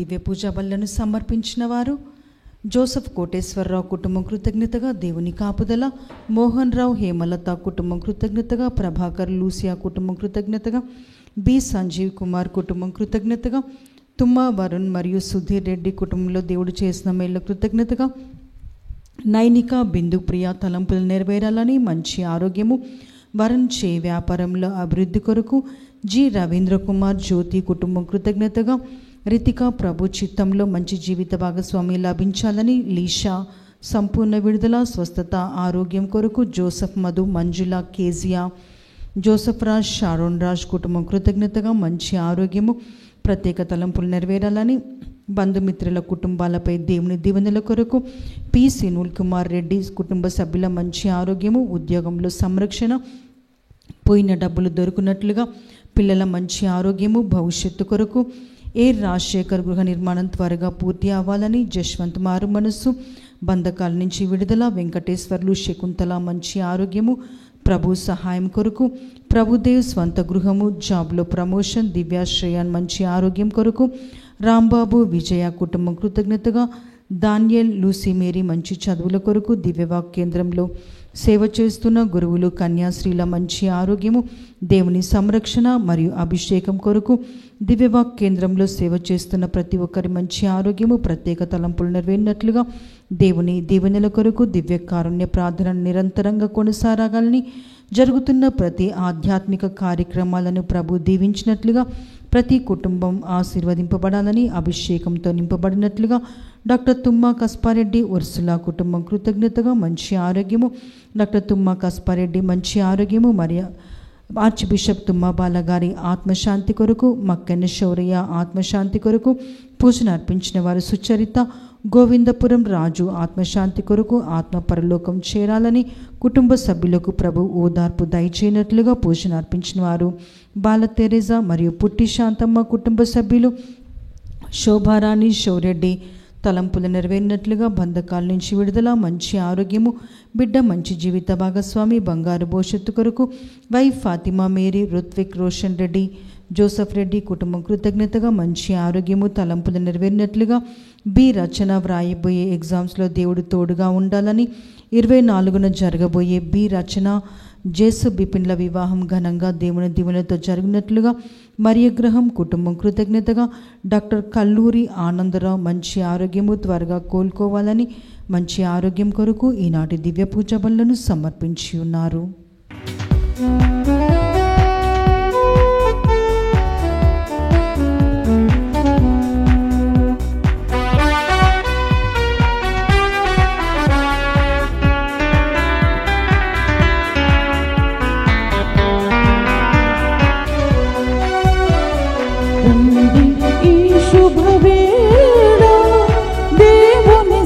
దివ్య పూజా బలులను సమర్పించిన వారు జోసెఫ్ కోటేశ్వరరావు కుటుంబం కృతజ్ఞతగా, దేవుని కాపుదల మోహన్ రావు హేమలత కుటుంబం కృతజ్ఞతగా, ప్రభాకర్ లూసియా కుటుంబం కృతజ్ఞతగా, బి సంజీవ్ కుమార్ కుటుంబం కృతజ్ఞతగా, తుమ్మా వరుణ్ మరియు సుధీర్ రెడ్డి కుటుంబంలో దేవుడు చేసిన మేళ్ళ కృతజ్ఞతగా, నైనిక బిందు ప్రియ తలంపులు నెరవేరాలని, మంచి ఆరోగ్యము, వరుణ్ చే వ్యాపారంలో అభివృద్ధి కొరకు, జి రవీంద్ర కుమార్ జ్యోతి కుటుంబం కృతజ్ఞతగా, రితిక ప్రభు చిత్తంలో మంచి జీవిత భాగస్వామి లభించాలని, లీషా సంపూర్ణ విడుదల స్వస్థత ఆరోగ్యం కొరకు, జోసెఫ్ మధు మంజుల కేజియా, జోసెఫ్ రాజ్ షారోన్ రాజ్ కుటుంబం కృతజ్ఞతగా, మంచి ఆరోగ్యము, ప్రత్యేక తలంపులు నెరవేరాలని, బంధుమిత్రుల కుటుంబాలపై దేవుని దీవెనల కొరకు, పి సినుల్ కుమార్ రెడ్డి కుటుంబ సభ్యుల మంచి ఆరోగ్యము, ఉద్యోగంలో సంరక్షణ, పోయిన డబ్బులు దొరుకున్నట్లుగా, పిల్లల మంచి ఆరోగ్యము, భవిష్యత్తు కొరకు, ఏ రాజశేఖర్ గృహ నిర్మాణం త్వరగా పూర్తి అవ్వాలని, జశ్వంత్ మారు మనస్సు బంధకాల నుంచి విడుదల, వెంకటేశ్వర్లు శకుంతల మంచి ఆరోగ్యము, ప్రభు సహాయం కొరకు, ప్రభుదేవ్ స్వంత గృహము, జాబ్లో ప్రమోషన్, దివ్యాశ్రయాన్ మంచి ఆరోగ్యం కొరకు, రాంబాబు విజయ కుటుంబం కృతజ్ఞతగా, దానియల్ లూసీ మేరీ మంచి చదువుల కొరకు, దివ్యవాక్ కేంద్రంలో సేవ చేస్తున్న గురువులు కన్యాశ్రీల మంచి ఆరోగ్యము, దేవుని సంరక్షణ మరియు అభిషేకం కొరకు, దివ్యవాక్ కేంద్రంలో సేవ చేస్తున్న ప్రతి ఒక్కరి మంచి ఆరోగ్యము, ప్రత్యేక తలంపులు నెరవేరినట్లుగా, దేవుని దీవెనల కొరకు, దివ్య కారుణ్య ప్రార్థన నిరంతరంగా కొనసాగాలని, జరుగుతున్న ప్రతి ఆధ్యాత్మిక కార్యక్రమాలను ప్రభు దీవించినట్లుగా, ప్రతి కుటుంబం ఆశీర్వదింపబడాలని, అభిషేకంతో నింపబడినట్లుగా, డాక్టర్ తుమ్మా కస్పారెడ్డి ఉర్సులా కుటుంబం కృతజ్ఞతగా, మంచి ఆరోగ్యము, డాక్టర్ తుమ్మా కస్పారెడ్డి మంచి ఆరోగ్యము, మరియు ఆర్చ్ బిషప్ తుమ్మా బాలగారి ఆత్మశాంతి కొరకు, మక్కెన్న శౌర్య ఆత్మశాంతి కొరకు, పూజను అర్పించిన వారు సుచరిత గోవిందపురం రాజు ఆత్మశాంతి కొరకు, ఆత్మ పరలోకం చేరాలని, కుటుంబ సభ్యులకు ప్రభు ఓదార్పు దయచేయనట్లుగా పూజను అర్పించిన వారు బాల తెరేజా మరియు పుట్టి శాంతమ్మ కుటుంబ సభ్యులు, శోభారాణి శౌరెడ్డి తలంపులు నెరవేరినట్లుగా, బంధకాల నుంచి విడుదల, మంచి ఆరోగ్యము, బిడ్డ మంచి జీవిత భాగస్వామి, బంగారు భవిష్యత్తు కొరకు, Y Fatima Mary, Ruthvik Roshan Reddy, Joseph Reddy కుటుంబం కృతజ్ఞతగా, మంచి ఆరోగ్యము, తలంపులు నెరవేరినట్లుగా, బి రచన వ్రాయబోయే ఎగ్జామ్స్లో దేవుడు తోడుగా ఉండాలని, 24న జరగబోయే బి రచన జేసు బిపిన్ల వివాహం ఘనంగా దేవుని దీవెనలతో జరిగినట్లుగా, మరియగ్రహం కుటుంబం కృతజ్ఞతగా, డాక్టర్ కల్లూరి ఆనందరావు మంచి ఆరోగ్యము, త్వరగా కోలుకోవాలని, మంచి ఆరోగ్యం కొరకు ఈనాటి దివ్య పూజ బలులను సమర్పించి ఉన్నారు.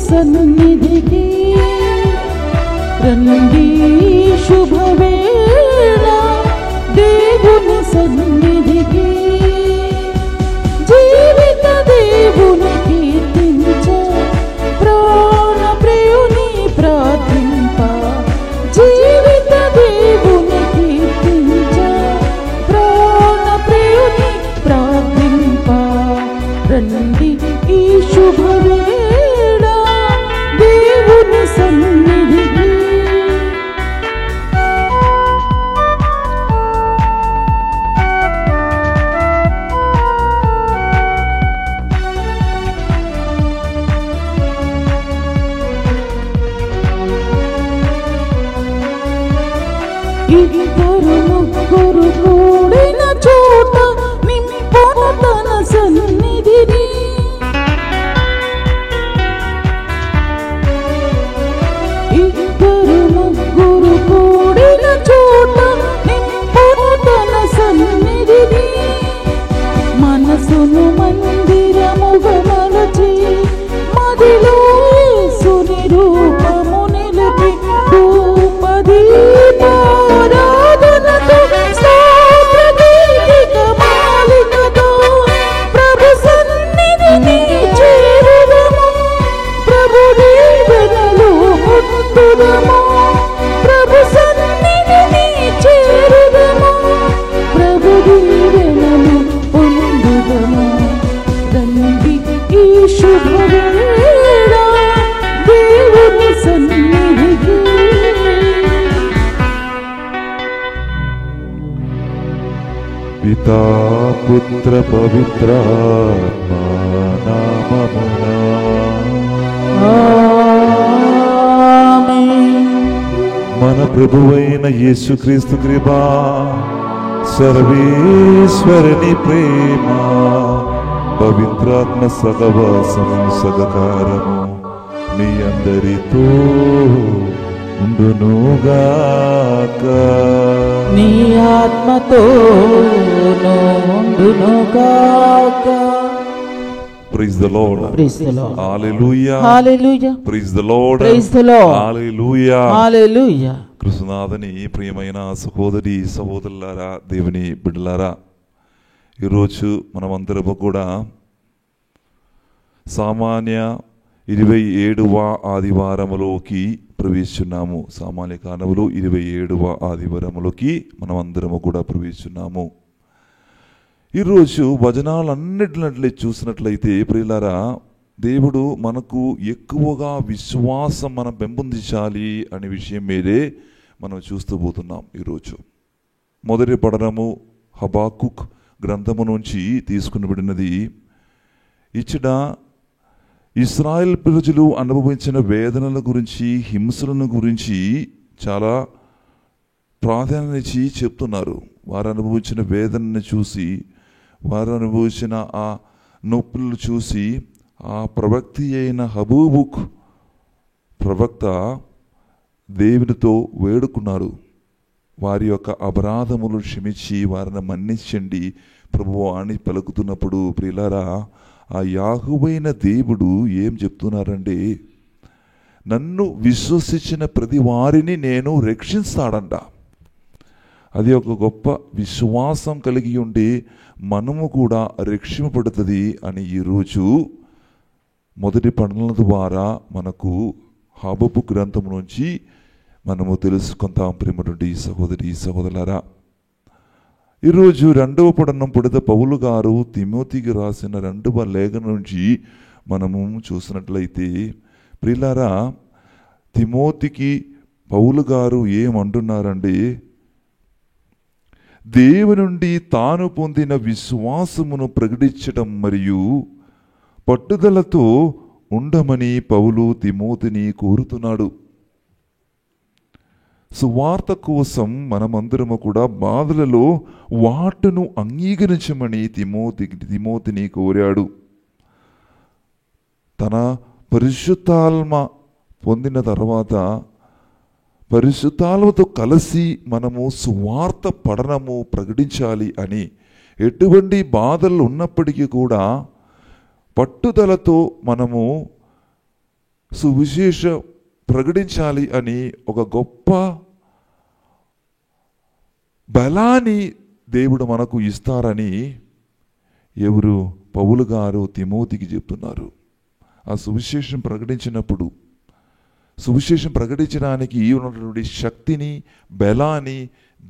సన్నిధికి రండి, శుభవేళ దేవుని సన్నిధికి, జీవిత దేవుని కీర్తించ, ప్రాణ ప్రియుని ప్రార్థింప, జీవిత దేవుని కీర్తించ, ప్రాణ ప్రియుని ప్రార్థింప, రండి ఈ శుభవేళ దేవుని సన్నిధికి. ఇద్దరు ముగ్గురు కూడిన చోట నింపును తన సన్నిధిని, ఇద్దరు ముగ్గురు కూడిన చోట నింపును తన సన్నిధిని, మనసును మందిరముగా మలచి, మదిలో యేసుని రూపము నిలిపి, ధూపదీపారాధనతో స్తోత్ర పితా పుత్ర పవిత్రాత్మ నామమునా ఆమేన్. మన ప్రభువైన యేసుక్రీస్తు కృపా, సర్వేశ్వరుని ప్రేమ, పవిత్రాత్మ సహవాసము సహకారము మీ అందరితో ఉండునుగాక. నీ ఆత్మతోను ఉండునుగాక. Praise the Lord. Praise the Lord. Hallelujah. Hallelujah. Praise the Lord. Praise the Lord. Hallelujah. Hallelujah. కృష్ణనాథని ప్రియమైన సహోదరి సహోదరులారా, దేవుని బిడ్డలారా, ఈరోజు మనమందరము కూడా సామాన్య 27వ ఆదివారములోకి ప్రవేశిస్తున్నాము. సామాన్య కాలంలో 27వ ఆదివారములోకి మనమందరము కూడా ప్రవేశిస్తున్నాము. ఈరోజు వచనాలన్నిటినట్లే చూసినట్లయితే ప్రియులారా, దేవుడు మనకు ఎక్కువగా విశ్వాసం మనం పెంపొందించాలి అనే విషయం మీదే మనం చూస్తూ పోతున్నాం. ఈరోజు మొదటి పఠనము హబాకుక్ గ్రంథము నుంచి తీసుకునిబడినది. ఇచ్చట ఇశ్రాయేల్ ప్రజలు అనుభవించిన వేదనల గురించి, హింసలను గురించి చాలా ప్రాధాన్యత ఇచ్చి చెప్తున్నారు. వారు అనుభవించిన వేదనని చూసి, వారు అనుభవించిన ఆ నొప్పులు చూసి ఆ ప్రవక్తి అయిన హబూబుక్ ప్రవక్త దేవునితో వేడుకున్నారు. వారి యొక్క అపరాధములు క్షమించి వారిని మన్నించండి ప్రభువా అని పలుకుతున్నప్పుడు ప్రియులారా, ఆ యాహోవైన దేవుడు ఏం చెప్తున్నారంటే, నన్ను విశ్వసించిన ప్రతి వారిని నేను రక్షిస్తాడంట. అది ఒక గొప్ప విశ్వాసం కలిగి ఉండి మనము కూడా రక్షింపబడుతుంది అని ఈరోజు మొదటి పఠనం ద్వారా మనకు హబక్కు గ్రంథం నుంచి మనము తెలుసుకుంటాం. ప్రియమైనటువంటి సహోదరి సహోదరులారా, ఈరోజు రెండవ పఠనం పుడిత పౌలు గారు తిమోతికి రాసిన 2వ లేఖనం నుంచి మనము చూసినట్లయితే ప్రియులారా, తిమోతికి పౌలు గారు ఏమంటున్నారండి, దేవుని నుండి తాను పొందిన విశ్వాసమును ప్రకటించడం మరియు పట్టుదలతో ఉండమని పౌలు తిమోతిని కోరుతున్నాడు. సువార్త కోసం మనమందరము కూడా బాధలలో వాటును అంగీకరించమని తిమోతిని కోరాడు. తన పరిశుద్ధాత్మ పొందిన తర్వాత పరిశుద్ధాత్మతో కలిసి మనము సువార్త పఠనము ప్రకటించాలి అని, ఎటువంటి బాధలు ఉన్నప్పటికీ కూడా పట్టుదలతో మనము సువిశేష ప్రకటించాలి అని ఒక గొప్ప బలాన్ని దేవుడు మనకు ఇస్తారని ఎవరు పౌలు గారు తిమోతికి చెప్తున్నారు. ఆ సువిశేషం ప్రకటించినప్పుడు, సువిశేషం ప్రకటించడానికి ఉన్నటువంటి శక్తిని, బలాన్ని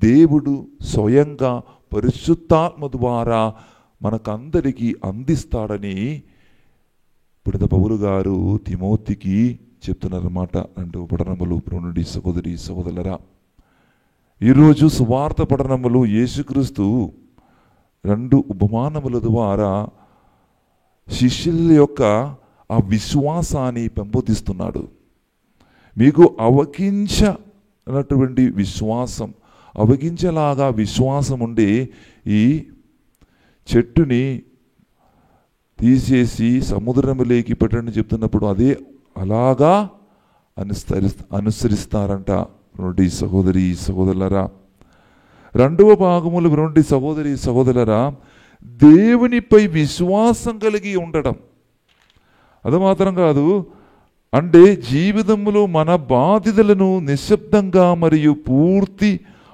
దేవుడు స్వయంగా పరిశుద్ధాత్మ ద్వారా మనకందరికీ అందిస్తాడని ఇప్పుడు పౌలు గారు తిమోతికి చెప్తున్నారన్నమాట. 2వ పఠనములు నుండి సహోదరి సహోదరులారా, ఈరోజు సువార్త పఠనములు యేసుక్రీస్తు 2 ఉపమానముల ద్వారా శిష్యుల యొక్క ఆ విశ్వాసాన్ని పెంపొందిస్తున్నాడు. మీకు అవగించినటువంటి విశ్వాసం, అవగించేలాగా విశ్వాసం ఉండి ఈ చెట్టుని తీసేసి సముద్రంలోకి పెట్టండి చెప్తున్నప్పుడు అదే అలాగా అనుసరిస్తారంట. రెండు సహోదరి సహోదరులరా, 2వ భాగములు రెండు సహోదరి సహోదరులరా, దేవునిపై విశ్వాసం కలిగి ఉండడం. అది మాత్రం కాదు, అంటే జీవితంలో మన బాధ్యతలను నిశ్శబ్దంగా మరియు పూర్తి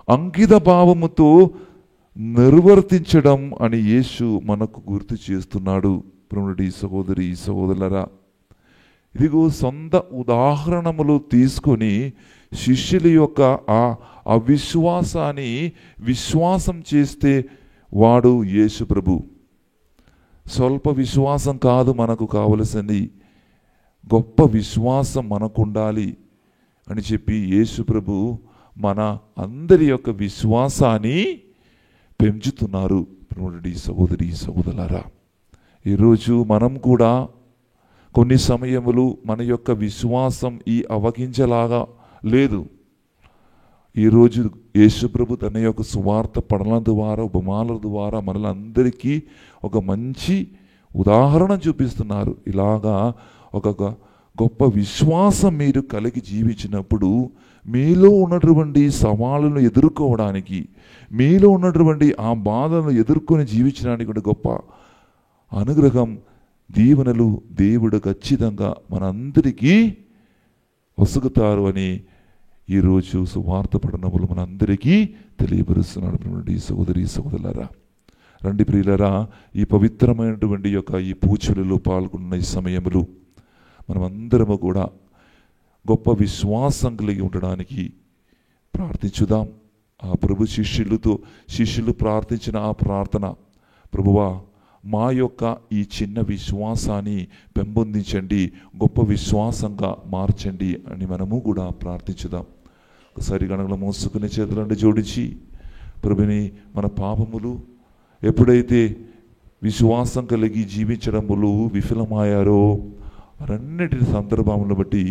అంకిత భావముతో నిర్వర్తించడం అని యేసు మనకు గుర్తు చేస్తున్నాడు. ప్రియమైన సహోదరి సహోదరులరా, ఇదిగో సొంత ఉదాహరణములు తీసుకొని శిష్యుల యొక్క ఆ అవిశ్వాసాన్ని విశ్వాసం చేస్తే వాడు యేసు ప్రభు. స్వల్ప విశ్వాసం కాదు మనకు కావలసింది, గొప్ప విశ్వాసం మనకు ఉండాలి అని చెప్పి యేసు ప్రభు మన అందరి యొక్క విశ్వాసాన్ని పెంచుతున్నారు. సహోదరి సహోదరులారా, ఈరోజు మనం కూడా కొన్ని సమయములు మన యొక్క విశ్వాసం ఈ అవగించలాగా లేదు. ఈరోజు యేసుప్రభు తన యొక్క సువార్త పడల ద్వారా, ఉపమాల ద్వారా మనలందరికీ ఒక మంచి ఉదాహరణ చూపిస్తున్నారు. ఇలాగా ఒక గొప్ప విశ్వాసం మీరు కలిగి జీవించినప్పుడు మీలో ఉన్నటువంటి సవాళ్ళను ఎదుర్కోవడానికి, మీలో ఉన్నటువంటి ఆ బాధలను ఎదుర్కొని జీవించడానికి ఒక గొప్ప అనుగ్రహం, దీవెనలు దేవుడు ఖచ్చితంగా మనందరికీ వసుగుతారు అని ఈరోజు సువార్త పఠనములు మనందరికీ తెలియపరుస్తున్నాడు. సహోదరి సహోదరులారా, రండి ప్రియులారా, ఈ పవిత్రమైనటువంటి యొక్క ఈ పూజలలో పాల్గొన్న ఈ సమయములు మనమందరము కూడా గొప్ప విశ్వాసం కలిగి ఉండడానికి ప్రార్థించుదాం. ఆ ప్రభు శిష్యులు ప్రార్థించిన ఆ ప్రార్థన, ప్రభువా మా యొక్క ఈ చిన్న విశ్వాసాన్ని పెంపొందించండి, గొప్ప విశ్వాసంగా మార్చండి అని మనము కూడా ప్రార్థించుదాం. ఒకసారి గణములు మోసుకునే చేతులను జోడించి ప్రభుని మన పాపములు ఎప్పుడైతే విశ్వాసం కలిగి జీవించడములు విఫలమయ్యారో అన్నిటి సందర్భములను బట్టి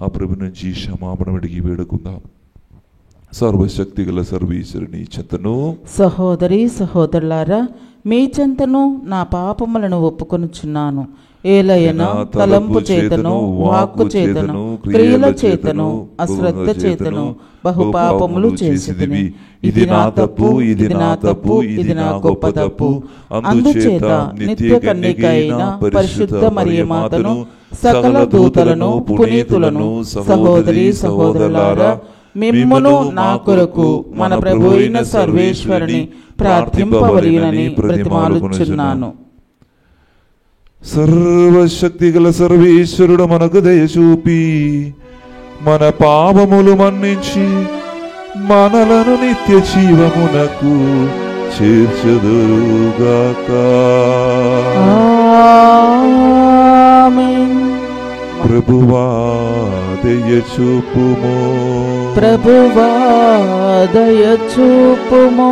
ఆ ప్రభు నుంచి క్షమాపణ అడిగి వేడుకుందాం. సర్వశక్తి గల సర్వేశ్వరుని చెంతను, సహోదరి సహోదరులారా, మీ చెంతను నా పాపములను ఒప్పుకొనుచున్నాను. ఏలయన తలంపు చేతను, వాక్కు చేతను, క్రియల చేతను, అశ్రద్ధ చేతను బహు పాపములు చేసితిని. ఇది నా తప్పు, ఇది నా తప్పు, ఇది నా గొప్ప తప్పు. అందుచేత నిత్య కన్యక అయిన పరిశుద్ధ మరియమాతను, సకల దూతలను, పునీతులను, సహోదరి సహోదరులారా, మిమ్మును నా కొరకు మన ప్రభు అయిన సర్వేశ్వరుని ప్రార్థింపవలెనని బ్రతిమాలుచున్నాను. సర్వశక్తి గల సర్వేశ్వరుడు మనకు దయచూపి మన పాపములు మన్నించి మనలను నిత్య జీవమునకు చేర్చుదురుగాక. ఆమేన్. ప్రభువా దయచూపుము, ప్రభువా దయచూపుము,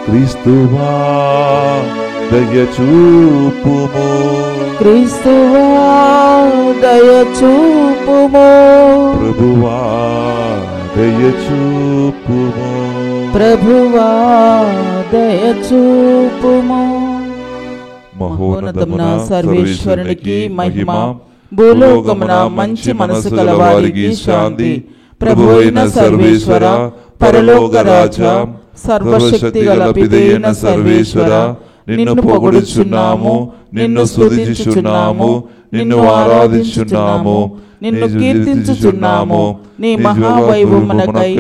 క్రీస్తువా దయచూపుము, క్రీస్తువా దయచూపుము, ప్రభువా దయచూపుము, ప్రభువా దయచూపుము. మహోన్నతమున సర్వేశ్వరునికి మహిమ, భూలోకమున మంచి మనసు కల వారికి శాంతి. ప్రభు అయిన సర్వేశ్వర, పరలోక రాజా, సర్వశక్తి గల పితైన సర్వేశ్వర, నిన్ను పొగడుచున్నాము, నిన్ను స్తుతించుచున్నాము, నిన్ను ఆరాధించుచున్నాము, నిన్ను కీర్తించుచున్నాము. నీ మహావైభవమునకై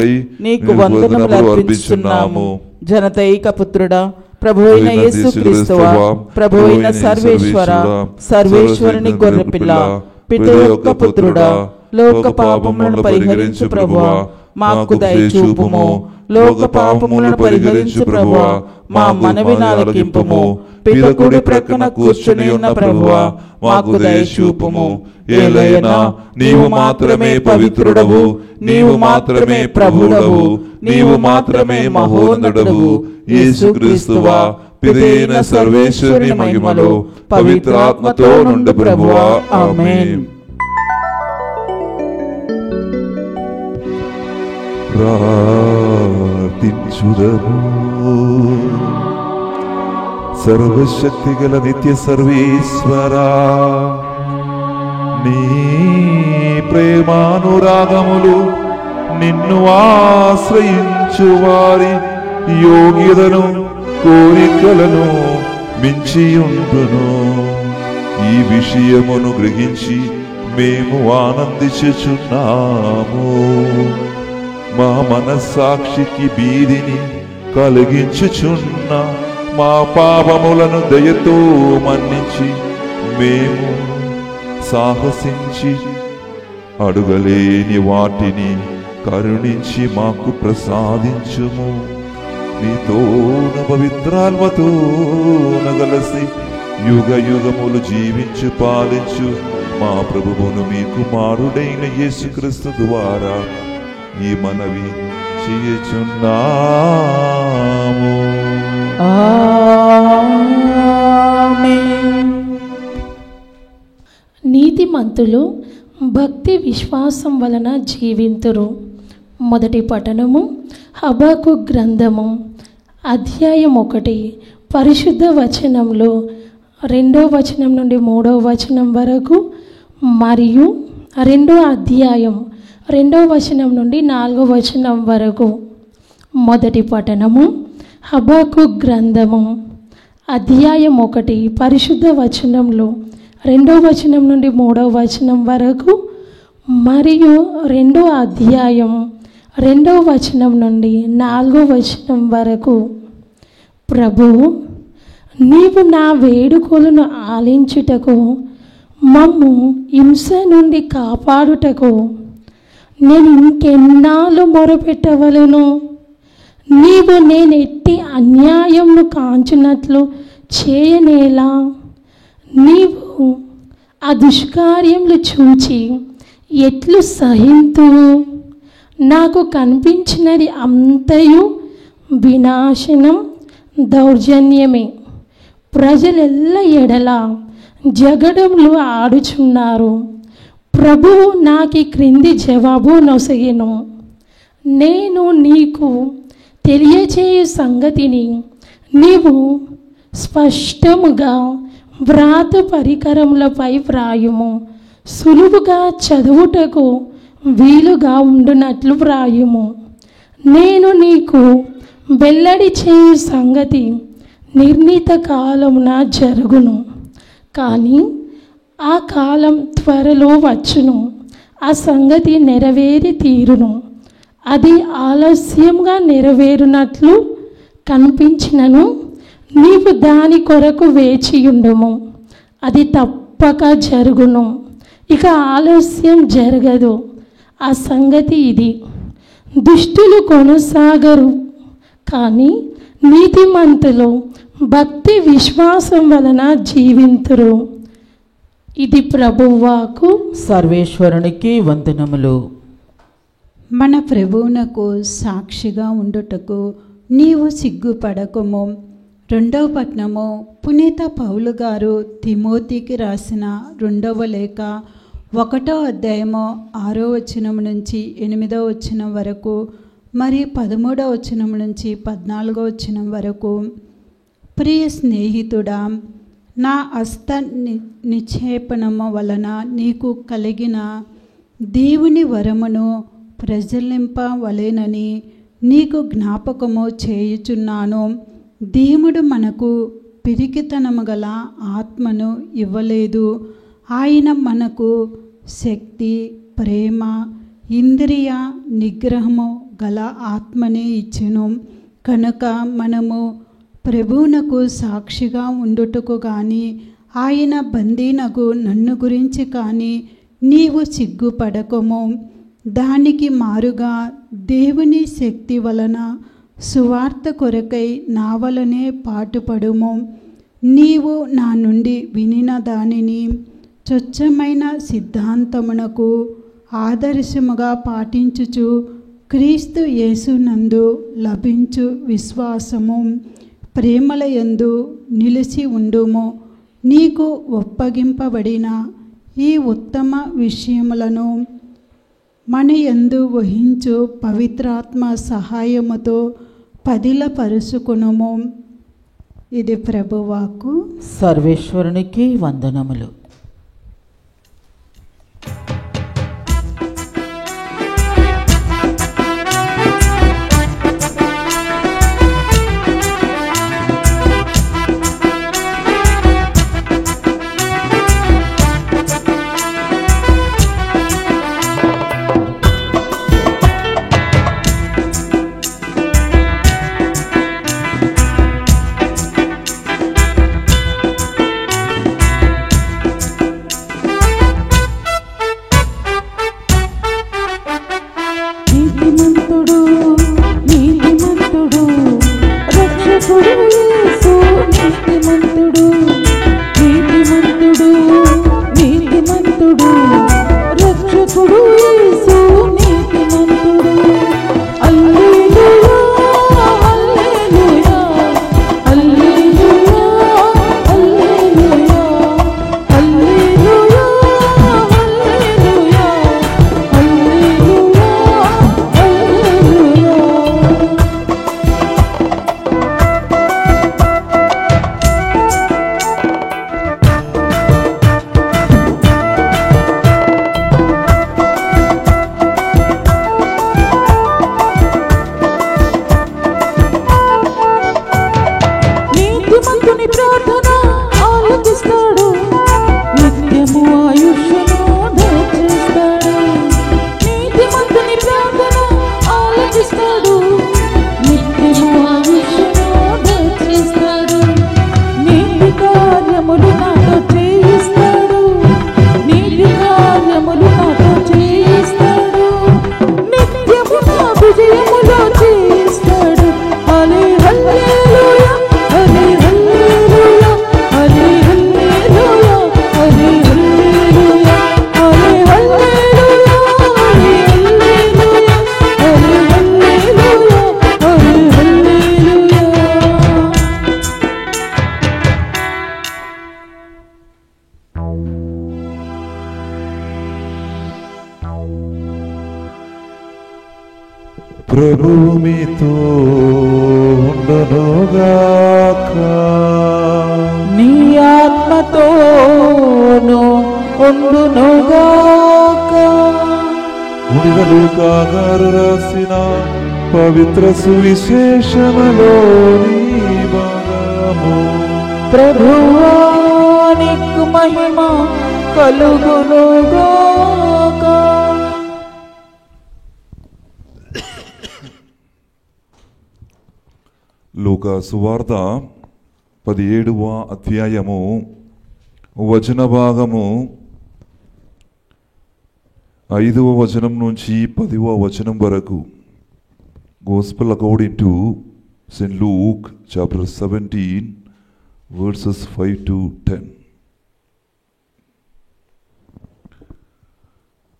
నీకు వందనములు అర్పించుచున్నాము. జనతైక పుత్రుడా, ప్రభు అయిన యేసుక్రీస్తువా, ప్రభు అయిన సర్వేశ్వర, సర్వేశ్వరుని గొర్రెపిల్ల, పిత యొక్క పుత్రుడా, లోక పాపములను పరిహరించు ప్రభువా, మాకు దయచూపుము. లోక పాపములను పరిహరించు ప్రభువా, మా మనవిని ఆలకింపుము. పిత కుడి ప్రక్కన కూర్చుని ఉన్న ప్రభువా, మాకు దయచూపుము. ఏలయనా నీవు మాత్రమే పవిత్రుడవు, నీవు మాత్రమే ప్రభుడవు, నీవు మాత్రమే మహోన్నతుడవు. యేసుక్రీస్తువా, పితైన సర్వేశ్వరుని మహిమలో పవిత్రాత్మతో నుండి ప్రభువా. ఆమేన్. ప్రార్థించుదము. సర్వశక్తి గల నిత్య సర్వేశ్వరా, నీ ప్రేమానురాగములు నిన్ను ఆశ్రయించు వారి యోగ్యతను, కోరికలను మించియుండును. ఈ విషయమును గ్రహించి మేము ఆనందించుచున్నాము. మా మనస్సాక్షికి భీతిని కలిగించుచున్న మా పాపములను దయతో మన్నించి మేము సాహసించి అడుగలేని వాటిని కరుణించి మాకు ప్రసాదించుము. నీతోన పవిత్రాత్మతోన కలిసి యుగ యుగములు జీవించు పాలించు మా ప్రభువును మీ కుమారుడైన యేసుక్రీస్తు ద్వారా ఈ మనవి చేయుచున్నాము. ఆమేన్. నీతిమంతులు భక్తి విశ్వాసం వలన జీవింతురు. మొదటి పఠనము హబక్కు గ్రంథము అధ్యాయం 1 పరిశుద్ధ వచనంలో 2వ వచనం నుండి 3వ వచనం వరకు, మరియు 2వ అధ్యాయం 2వ వచనం నుండి 4వ వచనం వరకు. మొదటి పఠనము హబక్కు గ్రంథము అధ్యాయం 1 పరిశుద్ధ వచనంలో 2వ వచనం నుండి 3వ వచనం వరకు, మరియు 2వ అధ్యాయం 2వ వచనం నుండి 4వ వచనం వరకు. ప్రభువు, నీవు నా వేడుకలను ఆలించుటకు, మమ్ము హింస నుండి కాపాడుటకు నేను ఇంకెన్నాళ్ళు మొరపెట్టవలను? నీవు నేనెట్టి అన్యాయమును కాంచునట్లు చేయనేలా? నీవు ఆ దుష్కార్యములు చూచి ఎట్లు సహింతువు? నాకు కనిపించినది అంతయు వినాశనం, దౌర్జన్యమే. ప్రజలెల్ల ఎడల జగడములు ఆడుచున్నారు. ప్రభువు నాకి క్రింది జవాబు నొసగెను. నేను నీకు తెలియచేయు సంగతిని నీవు స్పష్టముగా వ్రాత పరికరములపై వ్రాయుము. సులువుగా చదువుటకు వీలుగా ఉండునట్లు వ్రాయుము. నేను నీకు వెల్లడి చేయు సంగతి నిర్ణీత కాలమున జరుగును, కానీ ఆ కాలం త్వరలో వచ్చును. ఆ సంగతి నెరవేరి తీరును. అది ఆలస్యంగా నెరవేరునట్లు కనిపించినను నీవు దాని కొరకు వేచియుండుము. అది తప్పక జరుగును. ఇక ఆలస్యం జరగదు. ఆ సంగతి ఇది: దుష్టులు కొనసాగరు, కానీ నీతిమంతులు భక్తి విశ్వాసం వలన జీవింతురు. ఇది ప్రభువాకు. సర్వేశ్వరునికి వందనములు. మన ప్రభువునకు సాక్షిగా ఉండుటకు నీవు సిగ్గుపడకుము. 2వ పట్నము పునీత పౌలు గారు తిమోతికి రాసిన 2వ లేఖ 1వ అధ్యాయము 6వ వచనం నుంచి 8వ వచనం వరకు, మరి 13వ వచనం నుంచి 14వ వచనం వరకు. ప్రియ స్నేహితుడా, నా హస్త నిక్షేపణము వలన నీకు కలిగిన దేవుని వరమును ప్రజలింపవలెనని నీకు జ్ఞాపకము చేయుచున్నాను. దేవుడు మనకు పిరికితనము గల ఆత్మను ఇవ్వలేదు. ఆయన మనకు శక్తి, ప్రేమ, ఇంద్రియ నిగ్రహము గల ఆత్మనే ఇచ్చెను. కనుక మనము ప్రభువునకు సాక్షిగా ఉండుటకు కానీ, ఆయన బందీనకు నన్ను గురించి కానీ నీవు సిగ్గుపడకము. దానికి మారుగా దేవుని శక్తి వలన సువార్త కొరకై నా వలనే పాటుపడుము. నీవు నా నుండి వినిన దానిని స్వచ్ఛమైన సిద్ధాంతమునకు ఆదర్శముగా పాటించుచు క్రీస్తు యేసునందు లభించు విశ్వాసము, ప్రేమలయందు నిలిచి ఉండుము. నీకు ఒప్పగింపబడిన ఈ ఉత్తమ విషయములను మన యందు వహించు పవిత్రాత్మ సహాయముతో పదిలపరుచుకొనుము. ఇది ప్రభువాకు. సర్వేశ్వరునికి వందనములు. కార్యములు నాతో చేయిస్తాడు, నిత్యము నా విజయములో చేయిస్తాడు. హల్లే హల్లెలూయా, హల్లే హల్లెలూయా, హల్లే హల్లెలూయా, హల్లే హల్లెలూయా, హల్లే హల్లెలూయా, హల్లే హల్లెలూయా, హల్లే హల్లెలూయా, హల్లే హల్లెలూయా. ప్రభువు మీతో ఉండునుగాక. నీ ఆత్మతోను ఉండునుగాక. పునీత లూకా గారు రాసిన పవిత్ర సువిశేషములోని భాగము. ప్రభువా నీకు మహిమ కలుగునుగాక. లూకా సువార్త 17వ అధ్యాయము వచన భాగము 5వ వచనం నుంచి 10వ వచనం వరకు. Gospel according to St. Luke chapter 17 verses 5 to 10.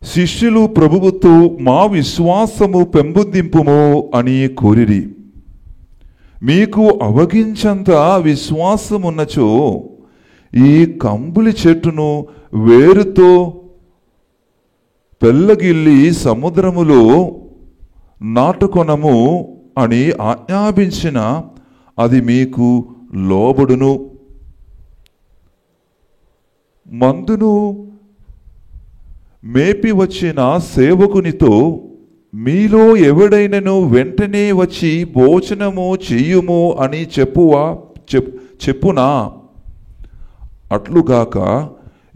శిష్యులు ప్రభువుతో మా విశ్వాసము పెంపొందింపుము అని కోరిరి. మీకు అవగించంత విశ్వాసమున్నచో ఈ కంబులి చెట్టును వేరుతో పెళ్ళగిల్లి సముద్రములో నాటుకొనము అని ఆజ్ఞాపించిన అది మీకు లోబడును. మందును మేపి వచ్చిన సేవకునితో మీలో ఎవడైనను వెంటనే వచ్చి భోజనము చెయ్యుము అని చెప్పునా? అట్లుగాక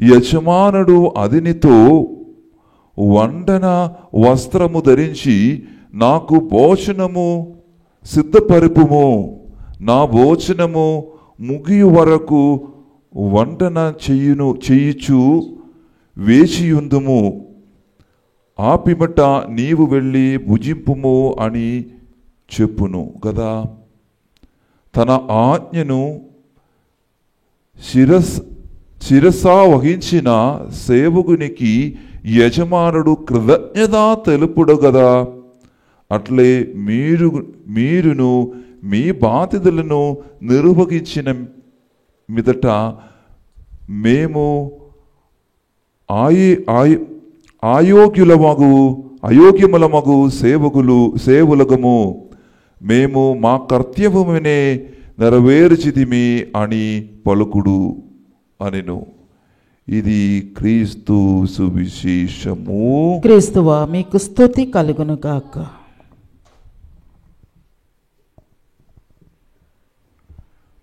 యజమానుడు అదినితో వండన వస్త్రము ధరించి నాకు భోజనము సిద్ధపరుపుము, నా భోజనము ముగియు వరకు వండన చేయుచు వేచియుందుము, ఆ పిమ్మట నీవు వెళ్ళి భుజింపుము అని చెప్పును కదా. తన ఆజ్ఞను శిరసా వహించిన సేవకునికి యజమానుడు కృతజ్ఞత తెలుపుడు కదా. అట్లే మీరును మీ బాధ్యతలను నిర్వహించిన మీదట మేము అయోగ్యములమగు సేవులగము, మేము మా కర్తవ్యమునే నెరవేర్చితిమి అని పలుకుడు అనెను. ఇది క్రీస్తు సువిశేషము. క్రీస్తువా మీకు స్తుతి కలుగునుగాక.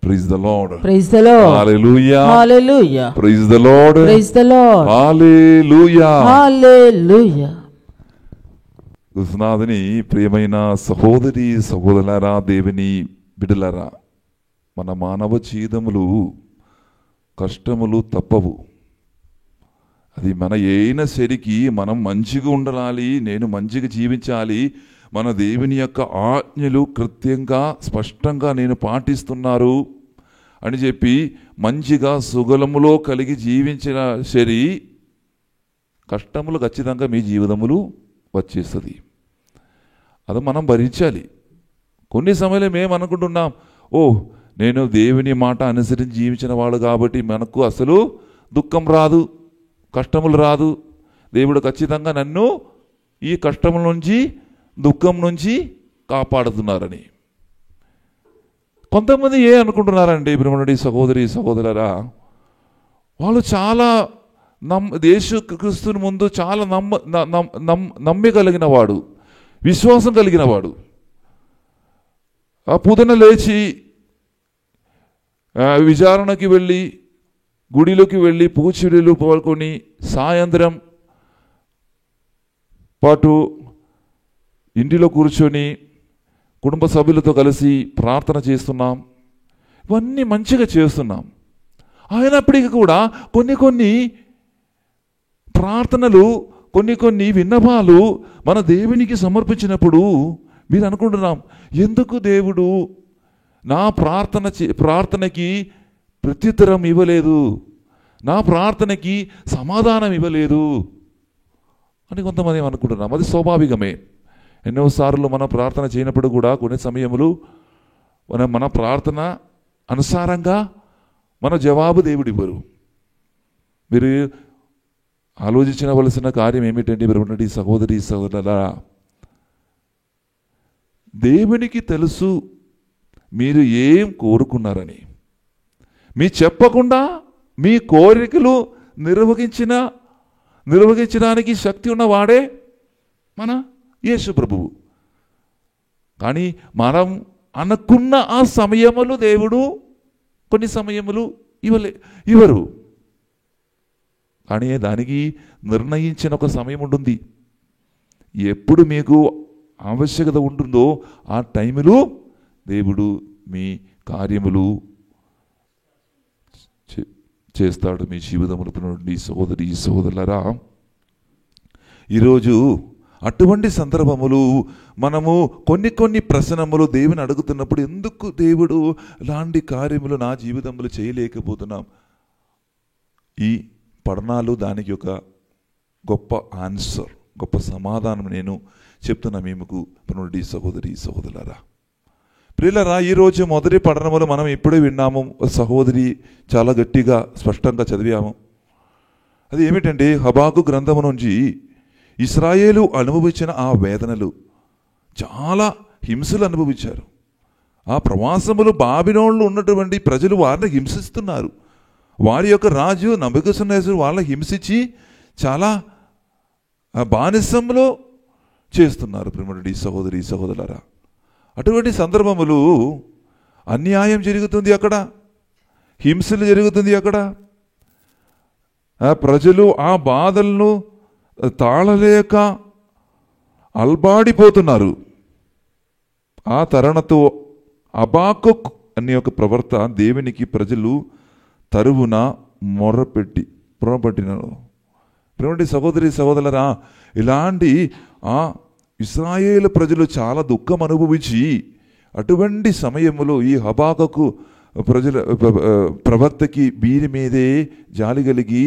Praise the Lord. Praise the Lord. Hallelujah. Hallelujah. Praise the Lord. Praise the Lord. Hallelujah. Hallelujah. కృష్ణాదిని ప్రియమైన సహోదరి సహోదరులారా, దేవుని బిడ్డలారా, మన మానవ జీవితములు కష్టములు తప్పవు. అది మన అయిన సరికి మనం మంచిగా ఉండాలి, నేను మంచిగా జీవించాలి, మన దేవుని యొక్క ఆజ్ఞలు కృత్యంగా స్పష్టంగా నేను పాటిస్తున్నారు అని చెప్పి మంచిగా సుగలములో కలిగి జీవించిన సరి కష్టములు ఖచ్చితంగా మీ జీవితములు వచ్చేస్తుంది. అది మనం భరించాలి. కొన్ని సమయంలో మేము అనుకుంటున్నాం, నేను దేవుని మాట అనుసరించి జీవించిన వాడు కాబట్టి మనకు అసలు దుఃఖం రాదు, కష్టములు రాదు, దేవుడు ఖచ్చితంగా నన్ను ఈ కష్టముల నుంచి దుఃఖం నుంచి కాపాడుతున్నారని. కొంతమంది అనుకుంటున్నారండి బ్రహ్మణుడి సహోదరి సహోదరులారా, వాళ్ళు చాలా యేసుక్రీస్తుని ముందు చాలా నమ్మగలిగిన వాడు, విశ్వాసం కలిగిన వాడు. ఆ పొద్దున లేచి విచారణకి వెళ్ళి గుడిలోకి వెళ్ళి పూచిడిలు పాల్గొని సాయంత్రం పాటు ఇంటిలో కూర్చొని కుటుంబ సభ్యులతో కలిసి ప్రార్థన చేస్తున్నాం, ఇవన్నీ మంచిగా చేస్తున్నాం. అయినప్పటికీ కూడా కొన్ని ప్రార్థనలు కొన్ని విన్నపాలు మన దేవునికి సమర్పించినప్పుడు మీరు అనుకుంటున్నాం, ఎందుకు దేవుడు నా ప్రార్థనకి ప్రత్యుత్తరం ఇవ్వలేదు, నా ప్రార్థనకి సమాధానం ఇవ్వలేదు అని కొంతమంది అనుకుంటున్నాం. అది స్వాభావికమే. ఎన్నోసార్లు మనం ప్రార్థన చేయనప్పుడు కూడా కొన్ని సమయములు మన ప్రార్థన అనుసారంగా మన జవాబు దేవుడు ఇవ్వరు. మీరు ఆలోచించవలసిన కార్యం ఏమిటంటే, మీరు సహోదరి సహోదరులారా, దేవునికి తెలుసు మీరు ఏం కోరుకున్నారని. మీ చెప్పకుండా మీ కోరికలు నిర్వహించడానికి శక్తి ఉన్నవాడే మన యేసు ప్రభువు. కానీ మనం అనుకున్న ఆ సమయములు దేవుడు కొన్ని సమయములు ఇవ్వరు. కానీ దానికి నిర్ణయించిన ఒక సమయం ఉంటుంది. ఎప్పుడు మీకు ఆవశ్యకత ఉంటుందో ఆ టైములో దేవుడు మీ కార్యములు చేస్తాడు మీ జీవితముల నుండి. సహోదరి సహోదరులారా, ఈరోజు అటువంటి సందర్భములు మనము కొన్ని ప్రశ్నములు దేవుని అడుగుతున్నప్పుడు, ఎందుకు దేవుడు లాంటి కార్యములు నా జీవితంలో చేయలేకపోతున్నాం? ఈ పఠనాలు దానికి ఒక గొప్ప ఆన్సర్, గొప్ప సమాధానం నేను చెప్తున్నా మీకు నుండి. సహోదరి సహోదరులారా, ప్రియులారా, ఈరోజు మొదటి పఠనములు మనం ఇప్పుడే విన్నాము. సహోదరి చాలా గట్టిగా స్పష్టంగా చదివాము. అది ఏమిటంటే, హబాకు గ్రంథము నుంచి ఇశ్రాయేలు అనుభవించిన ఆ వేదనలు, చాలా హింసలు అనుభవించారు. ఆ ప్రవాసములు బాబిలోనులో ఉన్నటువంటి ప్రజలు వారిని హింసిస్తున్నారు. వారి యొక్క రాజు నెబుకద్నెజరు వాళ్ళని హింసించి చాలా బానిసంలో చేస్తున్నారు. ప్రియమైన సహోదరి సహోదరులారా, అటువంటి సందర్భములు అన్యాయం జరుగుతుంది, అక్కడ హింసలు జరుగుతుంది. అక్కడ ప్రజలు ఆ బాధలను తాళలేక అల్బాడిపోతున్నారు. ఆ తరుణతో హబాకుక్ అనే ఒక ప్రవర్త దేవునికి ప్రజలు తరువున మొరపెట్టినారు. ప్రియమైన సహోదరి సహోదరులారా, ఇలాంటి ఇశ్రాయేలు ప్రజలు చాలా దుఃఖం అనుభవించి అటువంటి సమయంలో ఈ హబాకుకు ప్రవక్తకి వీరి మీదే జాలి కలిగి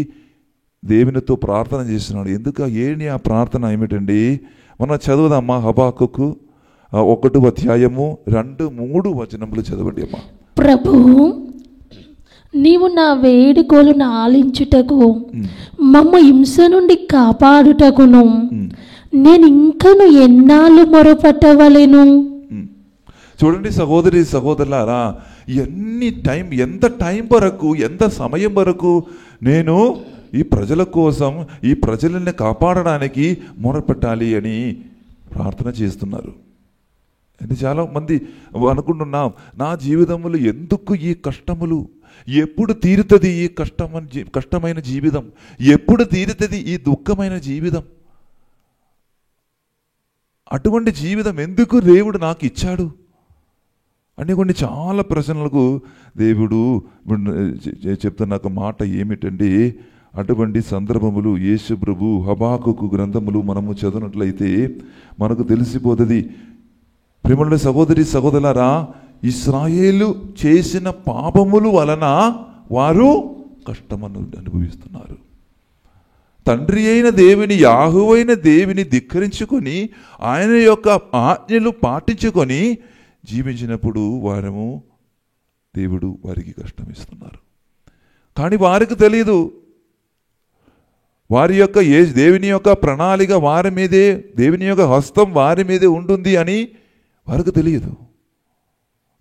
దేవునితో ప్రార్థన చేస్తున్నాడు. ఏంటి ఆ ప్రార్థన ఏమిటండి? మనం చదువుదామా? హబాకుకు 1వ అధ్యాయము 2-3 వచనములు చదవండి అమ్మా. ప్రభువు, నీవు నా వేడుకోలును ఆలించుటకు మమ్మ హింస నుండి కాపాడుటకును నేను ఇంకను ఎన్నాళ్ళు మొరపట్టవలెను? చూడండి సహోదరి సహోదరులారా, ఎంత టైం వరకు, ఎంత సమయం వరకు నేను ఈ ప్రజల కోసం, ఈ ప్రజలని కాపాడడానికి మొరపెట్టాలి అని ప్రార్థన చేస్తున్నారు. అంటే చాలా మంది అనుకుంటున్నాం, నా జీవితంలో ఎందుకు ఈ కష్టములు, ఎప్పుడు తీరుతుంది ఈ కష్టమైన జీవితం, ఎప్పుడు తీరుతుంది ఈ దుఃఖమైన జీవితం, అటువంటి జీవితం ఎందుకు దేవుడు నాకు ఇచ్చాడు అని చాలా ప్రశ్నలకు దేవుడు చెప్తున్న ఒక మాట ఏమిటండి, అటువంటి సందర్భములు యేసు ప్రభు హబాకుకు గ్రంథములు మనము చదివినట్లయితే మనకు తెలిసిపోతుంది. ప్రియమైన సహోదరి సహోదరులారా, ఇశ్రాయేలు చేసిన పాపముల వలన వారు కష్టమను అనుభవిస్తున్నారు. తండ్రి అయిన దేవుని, యాహోవైన దేవుని ధిక్కరించుకొని ఆయన యొక్క ఆజ్ఞలు పాటించుకొని జీవించినప్పుడు దేవుడు వారికి కష్టం ఇస్తున్నారు. కానీ వారికి తెలియదు, వారి యొక్క దేవుని యొక్క ప్రణాళిక వారి మీదే, దేవుని యొక్క హస్తం వారి మీదే ఉంటుంది అని వారికి తెలియదు.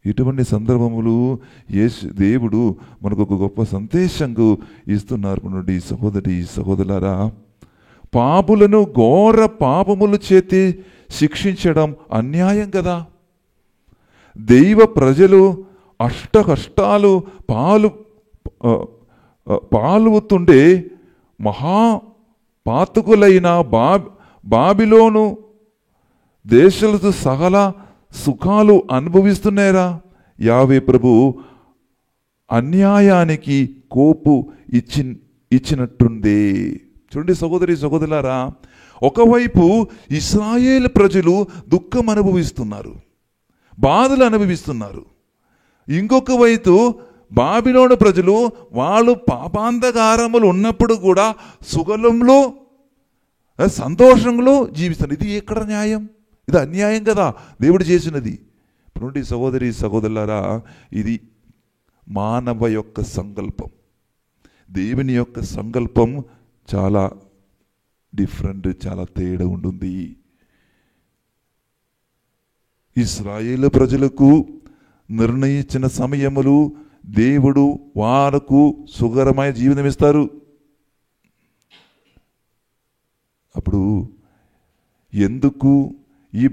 ఇటువంటి సందర్భములు దేవుడు మనకు ఒక గొప్ప సందేశంకు ఇస్తున్నారు. నుండి సహోదరి సహోదరులారా, పాపులను ఘోర పాపములు చేతి శిక్షించడం అన్యాయం కదా. దైవ ప్రజలు అష్ట కష్టాలు పాలుతుండే మహాపాతకులైన బాబిలోను దేశాలతో సకల సుఖాలు అనుభవిస్తున్నారా? యావే ప్రభు అన్యాయానికి కోపు ఇచ్చినట్టుందే. చూడండి సహోదరి సహోదరులారా, ఒకవైపు ఇశ్రాయేలు ప్రజలు దుఃఖం అనుభవిస్తున్నారు, బాధలు అనుభవిస్తున్నారు. ఇంకొక వైపు బాబిలోను ప్రజలు వాళ్ళు పాపాంధకారములు ఉన్నప్పుడు కూడా సుగలంలో సంతోషంలో జీవిస్తున్నారు. ఇది ఎక్కడ న్యాయం? ఇది అన్యాయం కదా దేవుడు చేసినది. ఇప్పుడు సహోదరి సహోదరులారా, ఇది మానవ యొక్క సంకల్పం. దేవుని యొక్క సంకల్పం చాలా డిఫరెంట్, చాలా తేడా ఉంటుంది. ఇశ్రాయేలు ప్రజలకు నిర్ణయించిన సమయములు దేవుడు వారికి సుఖకరమైన జీవితం ఇస్తారు. అప్పుడు ఎందుకు ఈ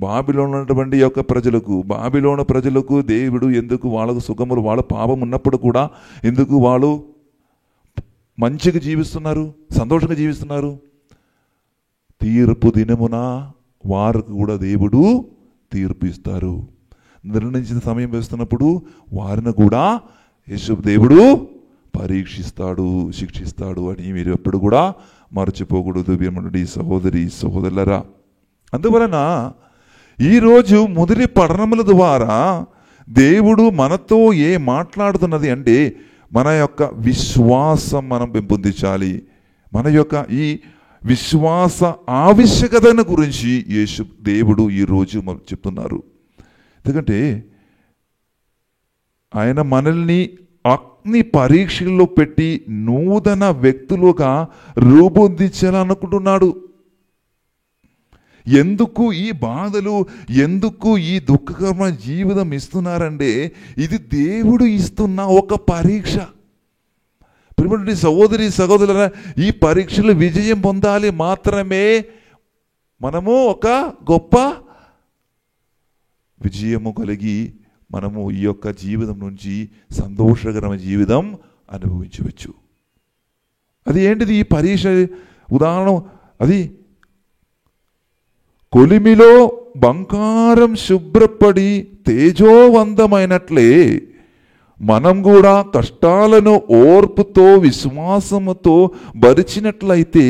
బాబిలోను ఉన్నటువంటి యొక్క బాబిలోను ప్రజలకు దేవుడు ఎందుకు వాళ్ళకు సుఖములు, వాళ్ళ పాపం ఉన్నప్పుడు కూడా ఎందుకు వాళ్ళు మంచిగా జీవిస్తున్నారు, సంతోషంగా జీవిస్తున్నారు? తీర్పు దినమున వారికి కూడా దేవుడు తీర్పు ఇస్తారు. నిర్ణయించిన సమయం వేస్తున్నప్పుడు వారిని కూడా దేవుడు పరీక్షిస్తాడు, శిక్షిస్తాడు అని మీరు ఎప్పుడు కూడా మర్చిపోకూడదు సహోదరి సహోదరులరా. అందువలన ఈరోజు మొదటి పఠనముల ద్వారా దేవుడు మనతో మాట్లాడుతున్నది అంటే మన యొక్క విశ్వాసం మనం పెంపొందించాలి. మన యొక్క ఈ విశ్వాస ఆవశ్యకతను గురించి దేవుడు ఈరోజు చెప్తున్నారు. ఎందుకంటే ఆయన మనల్ని అగ్ని పరీక్షల్లో పెట్టి నూతన వ్యక్తులుగా రూపొందించాలనుకుంటున్నాడు. ఎందుకు ఈ బాధలు, ఎందుకు ఈ దుఃఖకరమైన జీవితం ఇస్తున్నారంటే ఇది దేవుడు ఇస్తున్న ఒక పరీక్ష. ప్రియమైన సహోదరి సహోదరులారా, ఈ పరీక్షలు విజయం పొందాలి మాత్రమే మనము ఒక గొప్ప విజయము కలిగి మనము ఈ యొక్క జీవితం నుంచి సంతోషకరమైన జీవితం అనుభవించవచ్చు. అది ఏంటిది? ఈ పరీక్ష ఉదాహరణ అది కొలిమిలో బంగారం శుభ్రపడి తేజోవంతమైనట్లే మనం కూడా కష్టాలను ఓర్పుతో విశ్వాసముతో భరించినట్లయితే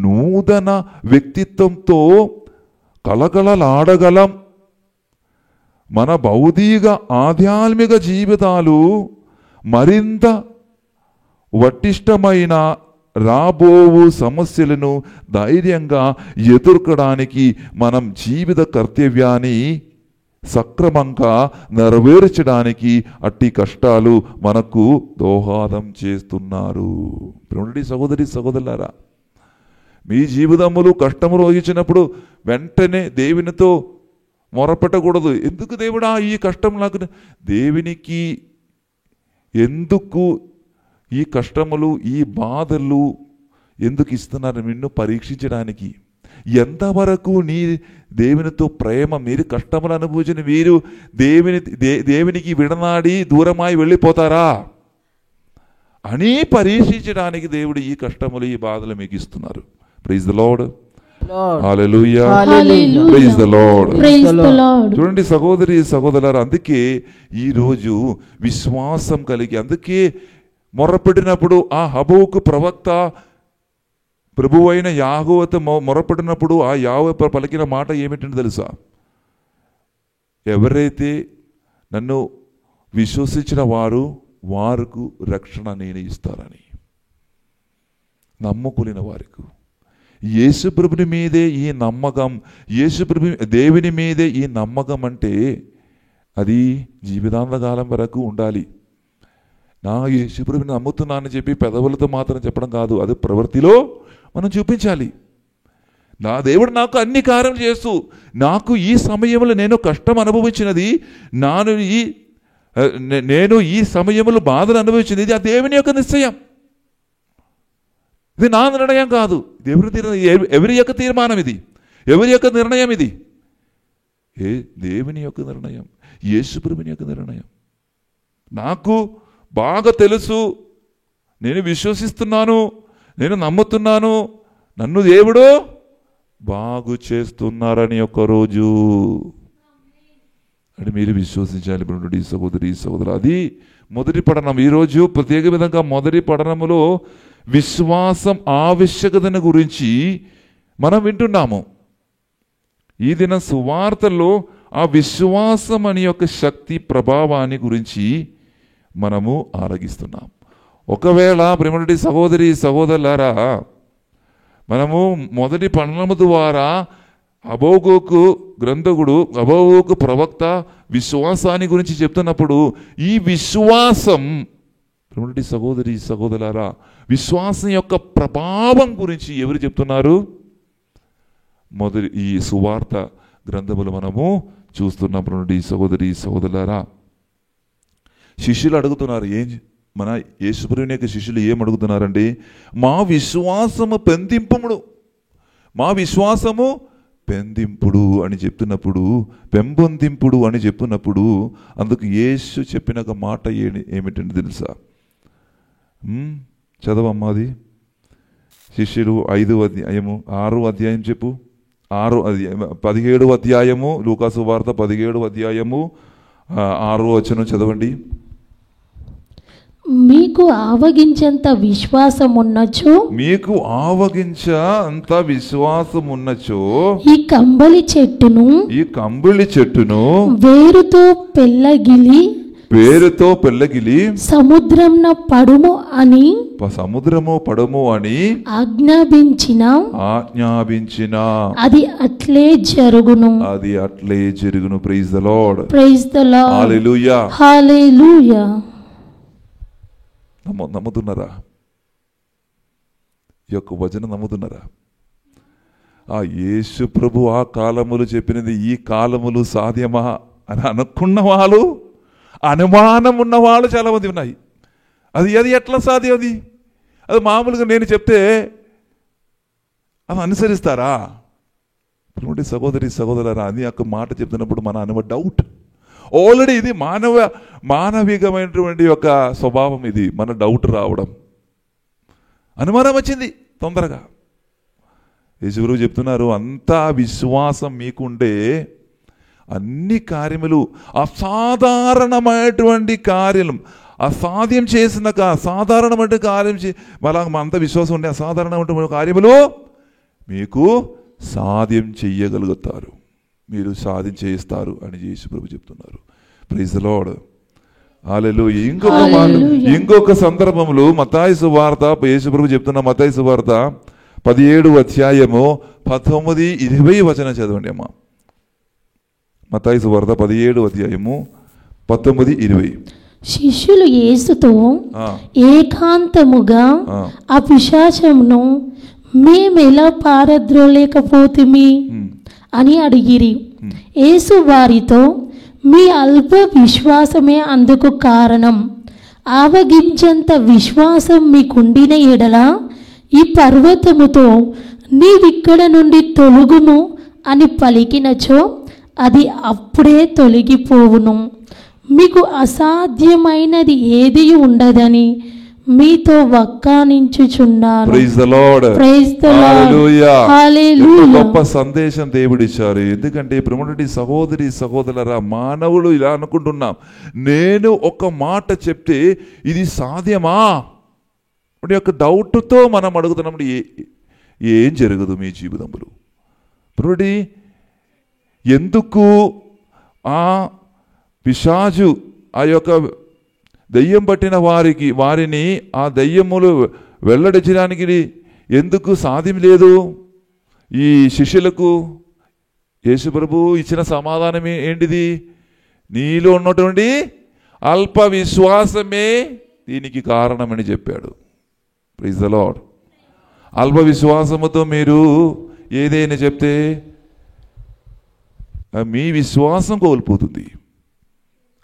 నూతన వ్యక్తిత్వంతో కలకలలాడగలం. మన భౌతిక ఆధ్యాత్మిక జీవితాలు మరింత వట్టిష్టమైన రాబోవు సమస్యలను ధైర్యంగా ఎదుర్కోవడానికి మనం జీవిత కర్తవ్యాన్ని సక్రమంగా నెరవేర్చడానికి అట్టి కష్టాలు మనకు దోహదం చేస్తున్నారు. సహోదరి సహోదరులారా, మీ జీవితములు కష్టములు వహించినప్పుడు వెంటనే దేవునితో మొరపెట్టకూడదు. ఎందుకు దేవుడా ఈ కష్టం నాకు? దేవునికి ఎందుకు ఈ కష్టములు, ఈ బాధలు ఎందుకు ఇస్తున్నారు? నిన్ను పరీక్షించడానికి. ఎంతవరకు నీ దేవునితో ప్రేమ, మీరు కష్టములు అనుభవించిన మీరు దేవునికి విడనాడి దూరమై వెళ్ళిపోతారా అని పరీక్షించడానికి దేవుడు ఈ కష్టములు, ఈ బాధలు మీకు ఇస్తున్నారు. Praise the Lord. Hallelujah. Praise the Lord. చూడండి సహోదరి సహోదరులారా, అందుకే ఈరోజు విశ్వాసం కలిగి, అందుకే మొరపెట్టినప్పుడు ఆ హబూకు ప్రవక్త ప్రభువైన యాహోవాతో మొరపెట్టినప్పుడు ఆ యాహోవా పలికిన మాట ఏమిటని తెలుసా? ఎవరైతే నన్ను విశ్వసించిన వారికి రక్షణ నేను ఇస్తారని. నమ్ముకులిన వారికి యేసుప్రభుని మీదే ఈ నమ్మకం, దేవుని మీదే ఈ నమ్మకం అంటే అది జీవితాంతకాలం వరకు ఉండాలి. నా యేసుప్రభుని నమ్ముతున్నానని చెప్పి పెదవులతో మాత్రం చెప్పడం కాదు, అది ప్రవృత్తిలో మనం చూపించాలి. నా దేవుడు నాకు అన్ని కార్యాలు చేస్తూ, నాకు ఈ సమయంలో నేను కష్టం అనుభవించినది, నేను ఈ సమయంలో బాధలు అనుభవించినది, ఇది ఆ దేవుని యొక్క నిశ్చయం. ఇది నా నిర్ణయం కాదు. ఎవరి యొక్క తీర్మానం ఇది? ఎవరి యొక్క నిర్ణయం ఇది? దేవుని యొక్క నిర్ణయం, యేసుప్రభుని యొక్క నిర్ణయం. నాకు బాగా తెలుసు, నేను విశ్వసిస్తున్నాను, నేను నమ్ముతున్నాను, నన్ను దేవుడు బాగు చేస్తున్నారని ఒక్కరోజు అని మీరు విశ్వసించాలి. సహోదరి సహోదరు, అది మొదటి పఠనం. ఈరోజు ప్రత్యేక విధంగా మొదటి పఠనములో విశ్వాసం ఆవశ్యకతను గురించి మనం వింటున్నాము. ఈ దిన సువార్తలో ఆ విశ్వాసం అనే యొక్క శక్తి ప్రభావాన్ని గురించి మనము ఆరగిస్తున్నాం. ఒకవేళ ప్రేమటి సహోదరి సహోదరులారా, మనము మొదటి పఠనము ద్వారా హబక్కూకు గ్రంథకుడు, హబక్కూకు ప్రవక్త విశ్వాసాన్ని గురించి చెప్తున్నప్పుడు ఈ విశ్వాసం, ప్రేమటి సహోదరి సహోదరులారా, విశ్వాసం యొక్క ప్రభావం గురించి ఎవరు చెప్తున్నారు? మొదటి ఈ సువార్త గ్రంథములు మనము చూస్తున్నాం. ప్రేమటి సహోదరి సహోదరులారా, శిష్యులు అడుగుతున్నారు, మన యేసుప్రభుని యొక్క శిష్యులు ఏం అడుగుతున్నారండి? మా విశ్వాసము పెందింపుడు, మా విశ్వాసము పెందింపుడు అని చెప్తున్నప్పుడు, పెంపొందింపుడు అని చెప్తున్నప్పుడు అందుకు యేసు చెప్పిన ఒక మాట ఏమిటండి తెలుసా? చదవమ్మాది. శిష్యులు 5వ అధ్యాయము 6వ అధ్యాయం చెప్పు. 17వ అధ్యాయము లూకాసు వార్త 17వ అధ్యాయము 6వ వచనం చదవండి. మీకు ఆవగించేంత విశ్వాసం ఉన్నచో, మీకు ఆవగించ అంత విశ్వాసం ఉన్నచో ఈ కంబళి చెట్టును వేరుతో పెళ్ళగిలి సముద్రము పడుము అని ఆజ్ఞాపించిన అది అట్లే జరుగును. Praise the Lord. Hallelujah. Hallelujah. నమ్ముతున్నారా? ఈ యొక్క వచనం నమ్ముతున్నారా? ఆ యేసు ప్రభు ఆ కాలములు చెప్పినది ఈ కాలములు సాధ్యమా అని అనుకున్న వాళ్ళు, అనుమానం ఉన్న వాళ్ళు చాలా మంది ఉన్నాయి. అది ఎట్లా సాధ్యం? అది మామూలుగా నేను చెప్తే అది అనుసరిస్తారా? సహోదరి సహోదరులారా, అది యొక్క మాట చెప్తున్నప్పుడు మన అనుమ డౌట్. ఆల్రెడీ ఇది మానవికమైనటువంటి యొక్క స్వభావం. ఇది మన డౌట్ రావడం, అనుమానం వచ్చింది తొందరగా. యేసుప్రభు చెప్తున్నారు, అంతా విశ్వాసం మీకుంటే అన్ని కార్యములు, అసాధారణమైనటువంటి కార్యం, అసాధ్యం చేసిన సాధారణమైన కార్యం మళ్ళా అంత విశ్వాసం ఉంటే అసాధారణమైన కార్యములు మీకు సాధ్యం చెయ్యగలుగుతారు, మీరు సాధించేస్తారు అని యేసుప్రభు చెప్తున్నారు. Praise the Lord. హల్లెలూయా. ఇంకొక సందర్భంలో మత్తయి సువార్త, యేసుప్రభు చెప్తున్న మత్తయి సువార్త 17వ అధ్యాయము 19-20 వచనం చదవండి అమ్మా. మత్తయి సువార్త 17వ అధ్యాయము 19-20. శిష్యులు యేసుతో ఏకాంతముగా ఆ పిశాచమును మేమెలా పారద్రోలేకపోతిమి అని అడిగిరి. యేసు వారితో, మీ అల్ప విశ్వాసమే అందుకు కారణం. ఆవగించేంత విశ్వాసం మీకుండిన ఎడల ఈ పర్వతముతో నీవిక్కడ నుండి తొలగుము అని పలికినచో అది అప్పుడే తొలగిపోవును. మీకు అసాధ్యమైనది ఏది ఉండదని మీతో వక్కానించుచున్నాను. Praise the Lord. Praise the Lord. Hallelujah. Hallelujah. గొప్ప సందేశం దేవుడిచ్చారు. ఎందుకంటే ప్రియమైన సహోదరి సహోదరులారా, మానవులు ఇలా అనుకుంటున్నాం, నేను ఒక మాట చెప్తే ఇది సాధ్యమా అంటే ఒక డౌట్తో మనం అడుగుతున్నాం. ఏం జరగదు మీ జీవితంలో. ప్రియమైన ఎందుకు ఆ పిశాచు ఆ యొక్క దయ్యం పట్టిన వారిని ఆ దయ్యములు వెల్లడించడానికి ఎందుకు సాధ్యం లేదు? ఈ శిష్యులకు యేసుప్రభు ఇచ్చిన సమాధానం ఏంటిది? నీలో ఉన్నటువంటి అల్ప విశ్వాసమే దీనికి కారణమని చెప్పాడు. Praise the Lord. అల్ప విశ్వాసముతో మీరు ఏదైనా చెప్తే మీ విశ్వాసం కోల్పోతుంది,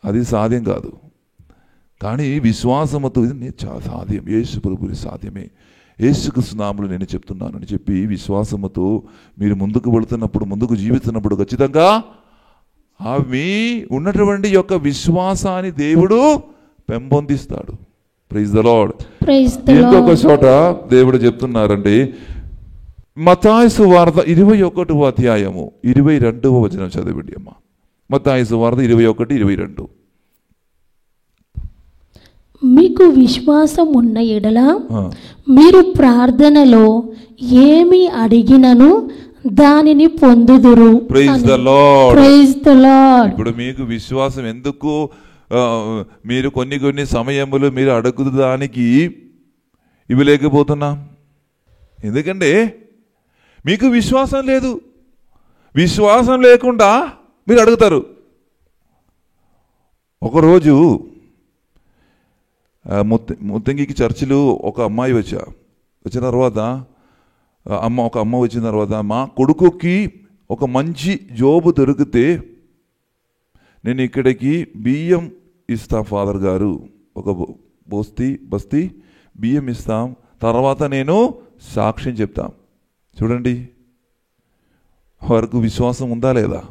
అది సాధ్యం కాదు. కానీ విశ్వాసముతో ఇది సాధ్యం, యేసు ప్రభువుని సాధ్యమే, యేసుక్రీస్తు నామములో నేను చెప్తున్నాను అని చెప్పి విశ్వాసముతో మీరు ముందుకు వెళుతున్నప్పుడు, ముందుకు జీవిస్తున్నప్పుడు ఖచ్చితంగా మీ ఉన్నటువంటి యొక్క విశ్వాసాన్ని దేవుడు పెంపొందిస్తాడు. Praise the lord. ఇంకొక చోట దేవుడు చెప్తున్నారండి, మత్తయి సువార్త 21వ అధ్యాయము 22వ వచనం చదవండి అమ్మా. మత్తయి సువార్త 21-22. మీకు విశ్వాసం ఉన్న ఎడల ఆ, మీరు ప్రార్థనలో ఏమి అడిగినను దానిని పొందుదురు. Praise the Lord. Praise the Lord. ఇప్పుడు మీకు విశ్వాసం ఎందుకు? మీరు కొన్ని సమయములు మీరు అడుగుదు దానికి ఇవ్వలేకపోతున్నాం. ఎందుకంటే మీకు విశ్వాసం లేదు. విశ్వాసం లేకుండా మీరు అడుగుతారు. ఒకరోజు ముత్తంగికి చర్చిలో ఒక అమ్మాయి వచ్చిన తర్వాత ఒక అమ్మ వచ్చిన తర్వాత, మా కొడుకుకి ఒక మంచి జాబ్ దొరికితే నేను ఇక్కడికి బియ్యం ఇస్తాం ఫాదర్ గారు, ఒక బస్తీ బియ్యం ఇస్తాం, తర్వాత నేను సాక్ష్యం చెప్తాం. చూడండి, వారికి విశ్వాసం ఉందా లేదా?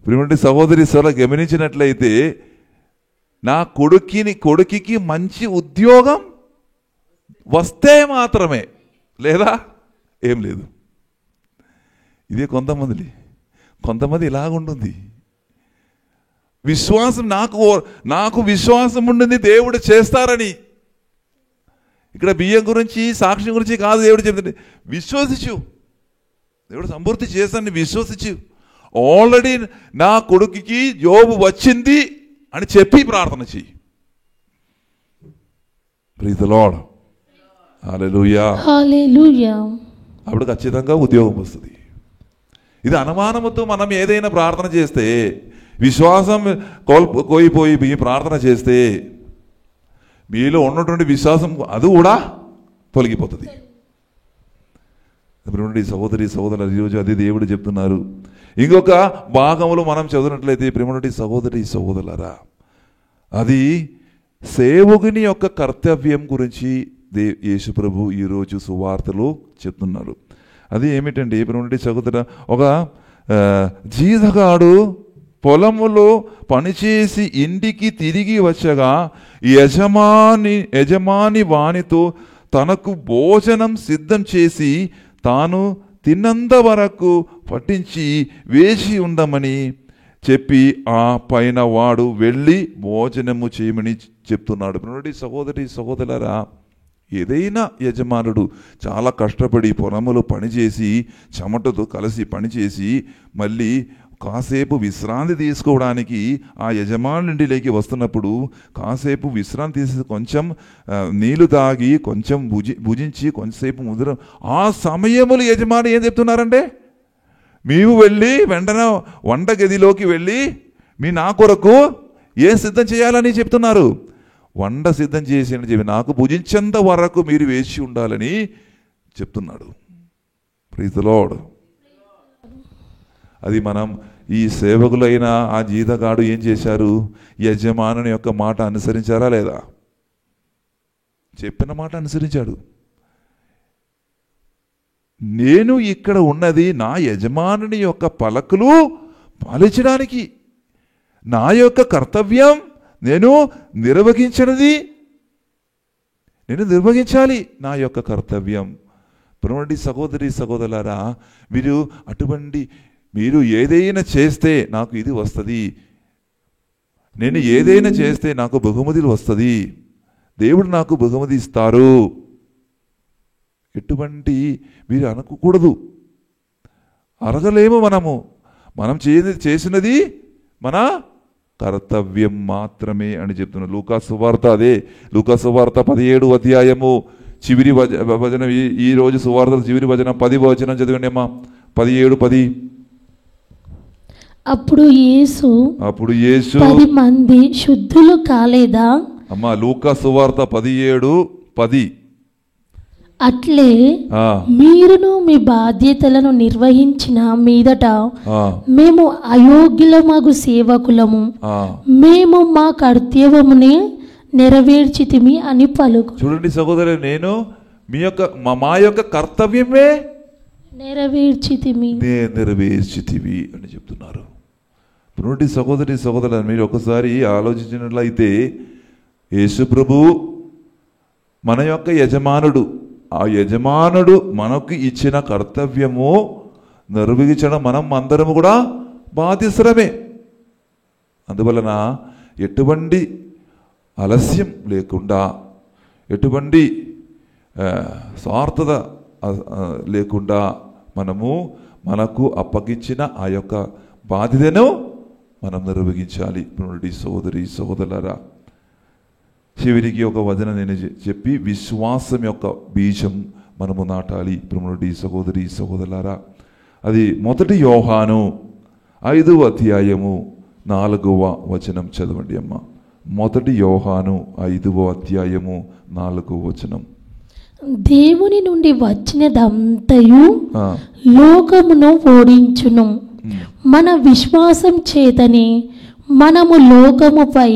ప్రియమైన సహోదరి సోదరులు గమనించినట్లయితే, నా కొడుకుకి మంచి ఉద్యోగం వస్తే మాత్రమే, లేదా ఏం లేదు. ఇదే కొంతమంది ఇలాగుంటుంది. విశ్వాసం నాకు విశ్వాసం ఉండింది దేవుడు చేస్తారని. ఇక్కడ బియ్యం గురించి సాక్ష్యం గురించి కాదు దేవుడు చెప్తుంది. విశ్వసించు, దేవుడు సంపూర్తి చేస్తానని విశ్వసించు. ఆల్రెడీ నా కొడుకుకి యోబు వచ్చింది అని చెప్పి ప్రార్థన చెయ్యి. Praise the Lord. Hallelujah. Hallelujah. అప్పుడు ఖచ్చితంగా ఉద్యోగం వస్తుంది. ఇది అనుమానముతో మనం ఏదైనా ప్రార్థన చేస్తే, విశ్వాసం కోల్పోయి ప్రార్థన చేస్తే మీలో ఉన్నటువంటి విశ్వాసం అది కూడా తొలగిపోతుంది. సహోదరి సహోదరులు, ఈరోజు అదే దేవుడు చెప్తున్నారు. ఇంకొక భాగంలో మనం చదివినట్లయితే, ప్రేమటి సహోదరి సహోదరులారా, అది సేవకుని యొక్క కర్తవ్యం గురించి యేసు ప్రభు ఈరోజు సువార్తలో చెప్తున్నారు. అది ఏమిటండి ప్రేమటి సహోదర, ఒక జీతగాడు పొలములో పనిచేసి ఇంటికి తిరిగి వచ్చగా యజమాని వానితో తనకు భోజనం సిద్ధం చేసి తాను తిన్నంత వరకు పట్టించి వేసి ఉండమని చెప్పి ఆ పైన వాడు వెళ్ళి భోజనము చేయమని చెప్తున్నాడు. సహోదరి సహోదరులారా, ఏదైనా యజమానుడు చాలా కష్టపడి పొలములో పనిచేసి చెమటతో కలిసి పనిచేసి మళ్ళీ కాసేపు విశ్రాంతి తీసుకోవడానికి ఆ యజమానుడింటిలోకి వస్తున్నప్పుడు కాసేపు విశ్రాంతి తీసి కొంచెం నీళ్లు తాగి కొంచెం భుజించి కొంచెంసేపు ముద్ర, ఆ సమయములు యజమాని ఏం చెప్తున్నారంటే, మీరు వెళ్ళి వెంటనే వంట గదిలోకి వెళ్ళి నా కొరకు ఏం సిద్ధం చేయాలని చెప్తున్నారు. వంట సిద్ధం చేసి అని చెప్పి నాకు భుజించేంత వరకు మీరు వేచి ఉండాలని చెప్తున్నాడు. Praise the Lord. అది మనం ఈ సేవకులైన ఆ జీతగాడు ఏం చేశారు? యజమానుని యొక్క మాట అనుసరించారా లేదా? చెప్పిన మాట అనుసరించాడు. నేను ఇక్కడ ఉన్నది నా యజమానుని యొక్క పలకలు పాలించడానికి, నా యొక్క కర్తవ్యం నేను నిర్వహించాలి, నా యొక్క కర్తవ్యం. ప్రియమైన సహోదరి సహోదరులారా, మీరు ఏదైనా చేస్తే నాకు ఇది వస్తుంది, నేను ఏదైనా చేస్తే నాకు బహుమతులు వస్తుంది, దేవుడు నాకు బహుమతి ఇస్తారు, ఎటువంటి మీరు అనుకోకూడదు. అరగలేము. మనం చేసినది మన కర్తవ్యం మాత్రమే అని చెప్తున్నారు. లూకా సువార్త 17వ అధ్యాయము చివరి వచనం, ఈ రోజు సువార్త చివరి వచనం 10వ వచనం చదివండి అమ్మా. 17:10. అప్పుడు యేసు 10 మంది శుద్ధులు కాలేదా? అమ్మా, లూకా సువార్త 17:10. అట్లే మీరును మీ బాధ్యతలను నిర్వహించిన మీదట మేము అయోగ్యులమగు సేవకులము, మేము మా కర్తవ్యమునే నెరవేర్చితిమి అని పలుకు. చూడండి సహోదరు, నేను మా యొక్క కర్తవ్యమే నెరవేర్చితిమి అని చెప్తున్నారు. పునటి సహోదరి సహోదరులు, మీరు ఒకసారి ఆలోచించినట్లయితే యేసు ప్రభు మన యొక్క యజమానుడు. ఆ యజమానుడు మనకు ఇచ్చిన కర్తవ్యము నిర్వహించడం మనం అందరము కూడా బాధ్యసరమే. అందువలన ఎటువంటి ఆలస్యం లేకుండా, ఎటువంటి స్వార్థత లేకుండా మనకు అప్పగించిన ఆ యొక్క బాధ్యతను మనం నిర్వహించాలి. సోదరి సోదరులారా, చివరికి ఒక వచనం నేను చెప్పి విశ్వాసం యొక్క బీజం మనము నాటాలి. సహోదరి సహోదరులారా, అది 1 యోహాను 5వ అధ్యాయము 4వ వచనం చదవండి అమ్మ. 1 యోహాను 5వ అధ్యాయము 4వ వచనం. దేవుని నుండి వచ్చినదంతయు లోకమును ఓడించును. మన విశ్వాసం చేతనే మనము లోకముపై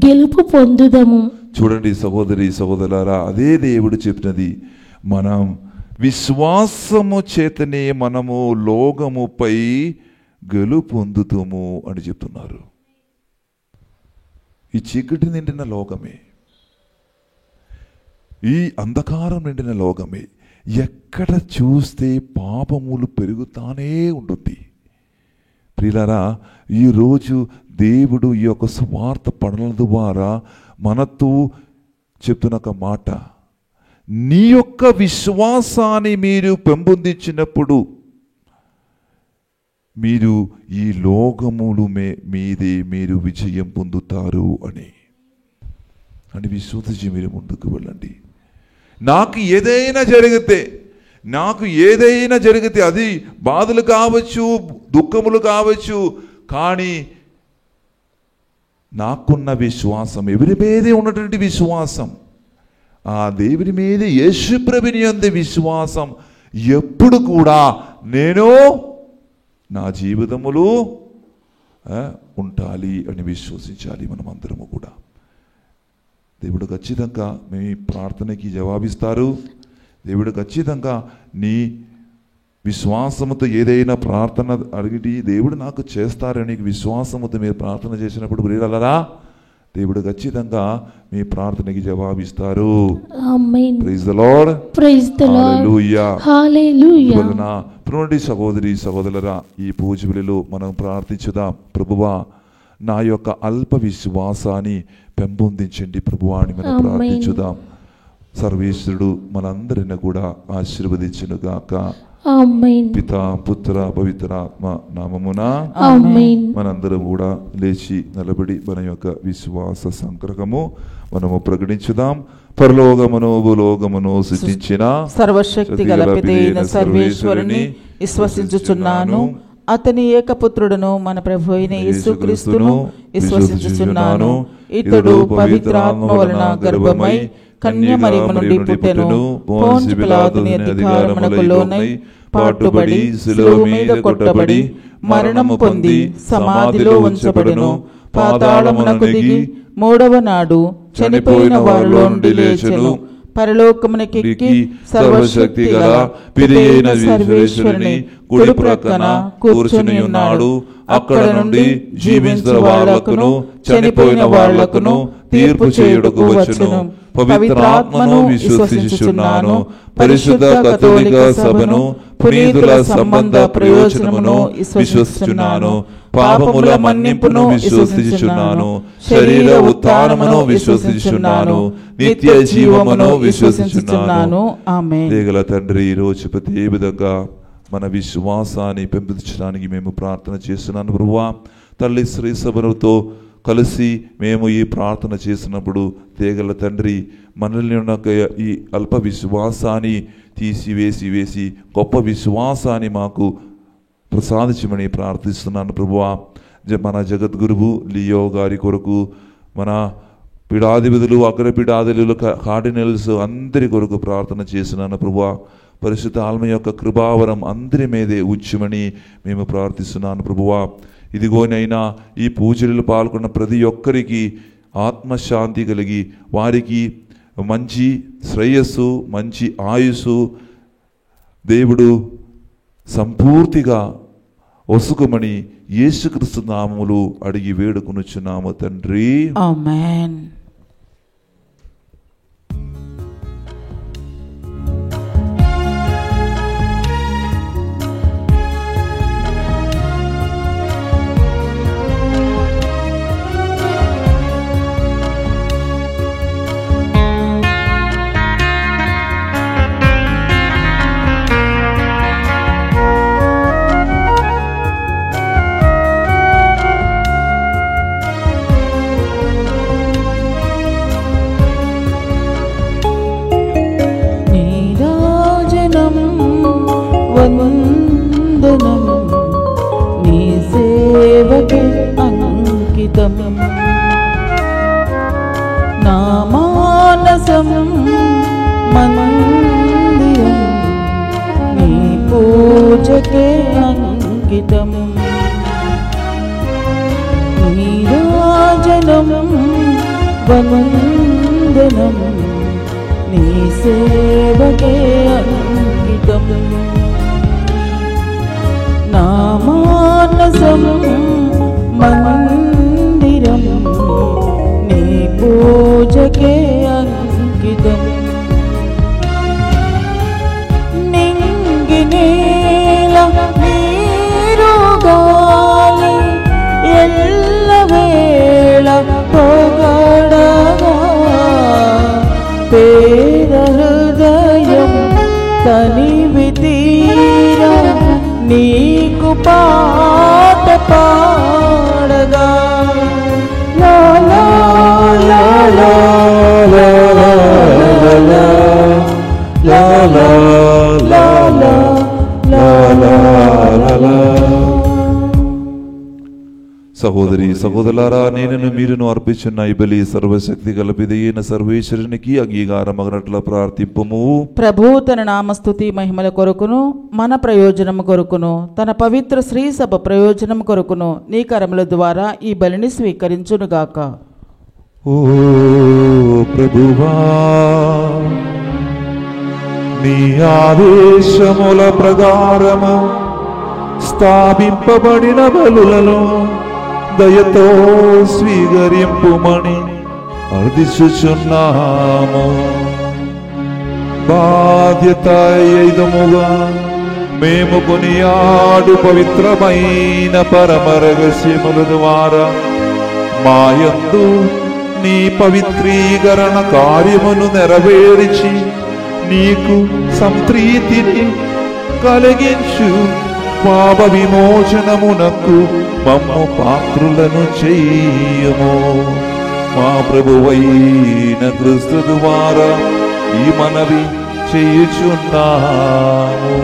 గెలుపు పొందుదము. చూడండి సహోదరి సహోదరులారా, అదే దేవుడు చెప్పినది, మనం విశ్వాసము చేతనే మనము లోకముపై గెలుపు పొందుతాము అని చెప్తున్నారు. ఈ చీకటి నిండిన లోకమే, ఈ అంధకారం నిండిన లోకమే, ఎక్కడ చూస్తే పాపములు పెరుగుతానే ఉంటుంది. ప్రియులారా, ఈరోజు దేవుడు ఈ యొక్క స్వార్థ పనుల ద్వారా మనతో చెప్తున్న ఒక మాట, నీ యొక్క విశ్వాసాన్ని మీరు పెంపొందించినప్పుడు మీరు ఈ లోకములు మీదే మీరు విజయం పొందుతారు అని విశ్వసించి మీరు ముందుకు వెళ్ళండి. నాకు ఏదైనా జరిగితే అది బాధలు కావచ్చు, దుఃఖములు కావచ్చు, కానీ నాకున్న విశ్వాసం, ఎవరి మీదే ఉన్నటువంటి విశ్వాసం, ఆ దేవుని మీద యేసు ప్రభుని యందు విశ్వాసం ఎప్పుడు కూడా నేను నా జీవితములో ఉండాలి అని విశ్వసించాలి. మనం అందరము కూడా దేవుడు ఖచ్చితంగా మీ ప్రార్థనకి జవాబిస్తారు. దేవుడు ఖచ్చితంగా నీ విశ్వాసముతో ఏదైనా ప్రార్థన అడిగి దేవుడు నాకు చేస్తారని విశ్వాసముతో మీరు ప్రార్థన చేసినప్పుడు ప్రియులారా, దేవుడు ఖచ్చితంగా మీ ప్రార్థనకి జవాబిస్తారు. Amen. Praise the Lord. Praise the Lord. Hallelujah. Hallelujah. ప్రియమైన సహోదరి సహోదరులారా, ఈ పూజ వేళలో మనం ప్రార్థించుదాం. ప్రభువా, నా యొక్క అల్ప విశ్వాసాన్ని పెంపొందించండి ప్రభువా అని మనం ప్రార్థించుదాం. సర్వేశ్వరుడు మనందరిని కూడా ఆశీర్వదించును గాక. ఆమేన్. పితా పుత్ర పవిత్రాత్మ నామమున ఆమేన్. మనందరం కూడా లేచి నిలబడి మన యొక్క విశ్వాస సంగ్రహము మనము ప్రకటించుదాం. పరలోకమును భూలోకమును సృష్టించిన సర్వశక్తి గల పితైన సర్వేశ్వరుని విశ్వసించుచున్నాను. అతని ఏకపుత్రుడును మన ప్రభు అయిన యేసుక్రీస్తును విశ్వసించుచున్నాను. ఇతడు పవిత్రాత్మ వలన గర్భమై కన్యమరియము నుండి పుట్టెను. పోంచి పిలాతుని అధికారమునకు లోనై పాటుబడి శిలువ మీద కొట్టబడి మరణము పొంది సమాధిలో ఉంచబడును. పాతాళమునకు దిగి 3వ నాడు చనిపోయిన వారిలో నుండి లేచెను. పరలోకమునకెక్కి సర్వశక్తి గల పితైన సర్వేశ్వరుని కుడి ప్రక్కన కూర్చుని ఉన్నాడు. అక్కడ నుండి జీవించిన వాళ్లకును చనిపోయిన వాళ్లకును తీర్పు చేయుటకు వచ్చును. పవిత్రాత్మను విశ్వసించుచున్నాను. పరిశుద్ధ కథోలిక సభను, పునీతుల సంబంధ ప్రయోజనమును విశ్వసించుచున్నాను. పాపముల మన్నింపును విశ్వసించుచున్నాను. శరీర ఉత్థానమును విశ్వసించుచున్నాను. నిత్య జీవమును విశ్వసించుచున్నాను. ఆమేన్. దేగల తండ్రి, ఈ రోజు ప్రతి విధంగా మన విశ్వాసాన్ని పెంపొందించడానికి మేము ప్రార్థన చేస్తున్నాను ప్రభువా. తల్లి శ్రీ సభతో కలిసి మేము ఈ ప్రార్థన చేసినప్పుడు దేగల తండ్రి, మనల్ని ఉన్న ఈ అల్ప విశ్వాసాన్ని తీసివేసి గొప్ప విశ్వాసాన్ని మాకు ప్రసాదించమని ప్రార్థిస్తున్నాను ప్రభువా. మన జగద్గురువు లియో గారి కొరకు, మన పీఠాధిపతులు, అగ్రపీఠాధిపతులు, కార్డినల్స్ అందరి కొరకు ప్రార్థన చేస్తున్నాను ప్రభువా. పరిశుద్ధ ఆత్మ యొక్క కృపావరం అందరి మీదే ఉంచమని మేము ప్రార్థిస్తున్నాను ప్రభువా. ఇదిగోనైనా ఈ పూజలు పాల్గొన్న ప్రతి ఒక్కరికి ఆత్మశాంతి కలిగి వారికి మంచి శ్రేయస్సు, మంచి ఆయుస్సు దేవుడు సంపూర్తిగా వసుకుమని యేసుక్రీస్తు నామములు అడిగి వేడుకొనుచున్నాము తండ్రి. ఆమేన్. మందిరం నీ పూజకే అంకితం నీరాజనం వందనం నీ సేవకే అంకితం నా మానసం మందిరం నీ పూజకే అంకితం నింగి నేల నీరు గాలి ఎల్లవేళ పొగడగా పేద హృదయం తనివి తీరా నీకు పాట పాడగా లా లా లా లా లా లా లా లా లా లా లా. సహోదరి సహోదరులారా, నేను మీరును అర్పించిన ఈ బలి సర్వశక్తి గలపిదైన సర్వేశ్వరునికి అంగీకారమగనట్ల ప్రార్థింపము. ప్రభు తన నామస్తుతి మహిమల కొరకును మన ప్రయోజనము కొరకును తన పవిత్ర శ్రీ సభ ప్రయోజనం కొరకును నీ కరముల ద్వారా ఈ బలిని స్వీకరించునుగాక. ఓ ప్రభువా, నీ ఆదేశముల ప్రకారము స్థాపింపబడిన బలులను దయతో స్వీకరింపుమని అర్థించుచున్నాము. బాధ్యతాయుతముగా మేము కొనియాడు పవిత్రమైన పరమ రహస్యముల ద్వారా మాయందు నీ పవిత్రీకరణ కార్యమును నెరవేర్చి నీకు సంతృప్తిని కలిగించు పాప విమోచనమునకు మమ్ము పాత్రులను చెయ్యము. మా ప్రభువైన క్రీస్తు ద్వారా ఈ మనవి చేయుచున్నాము.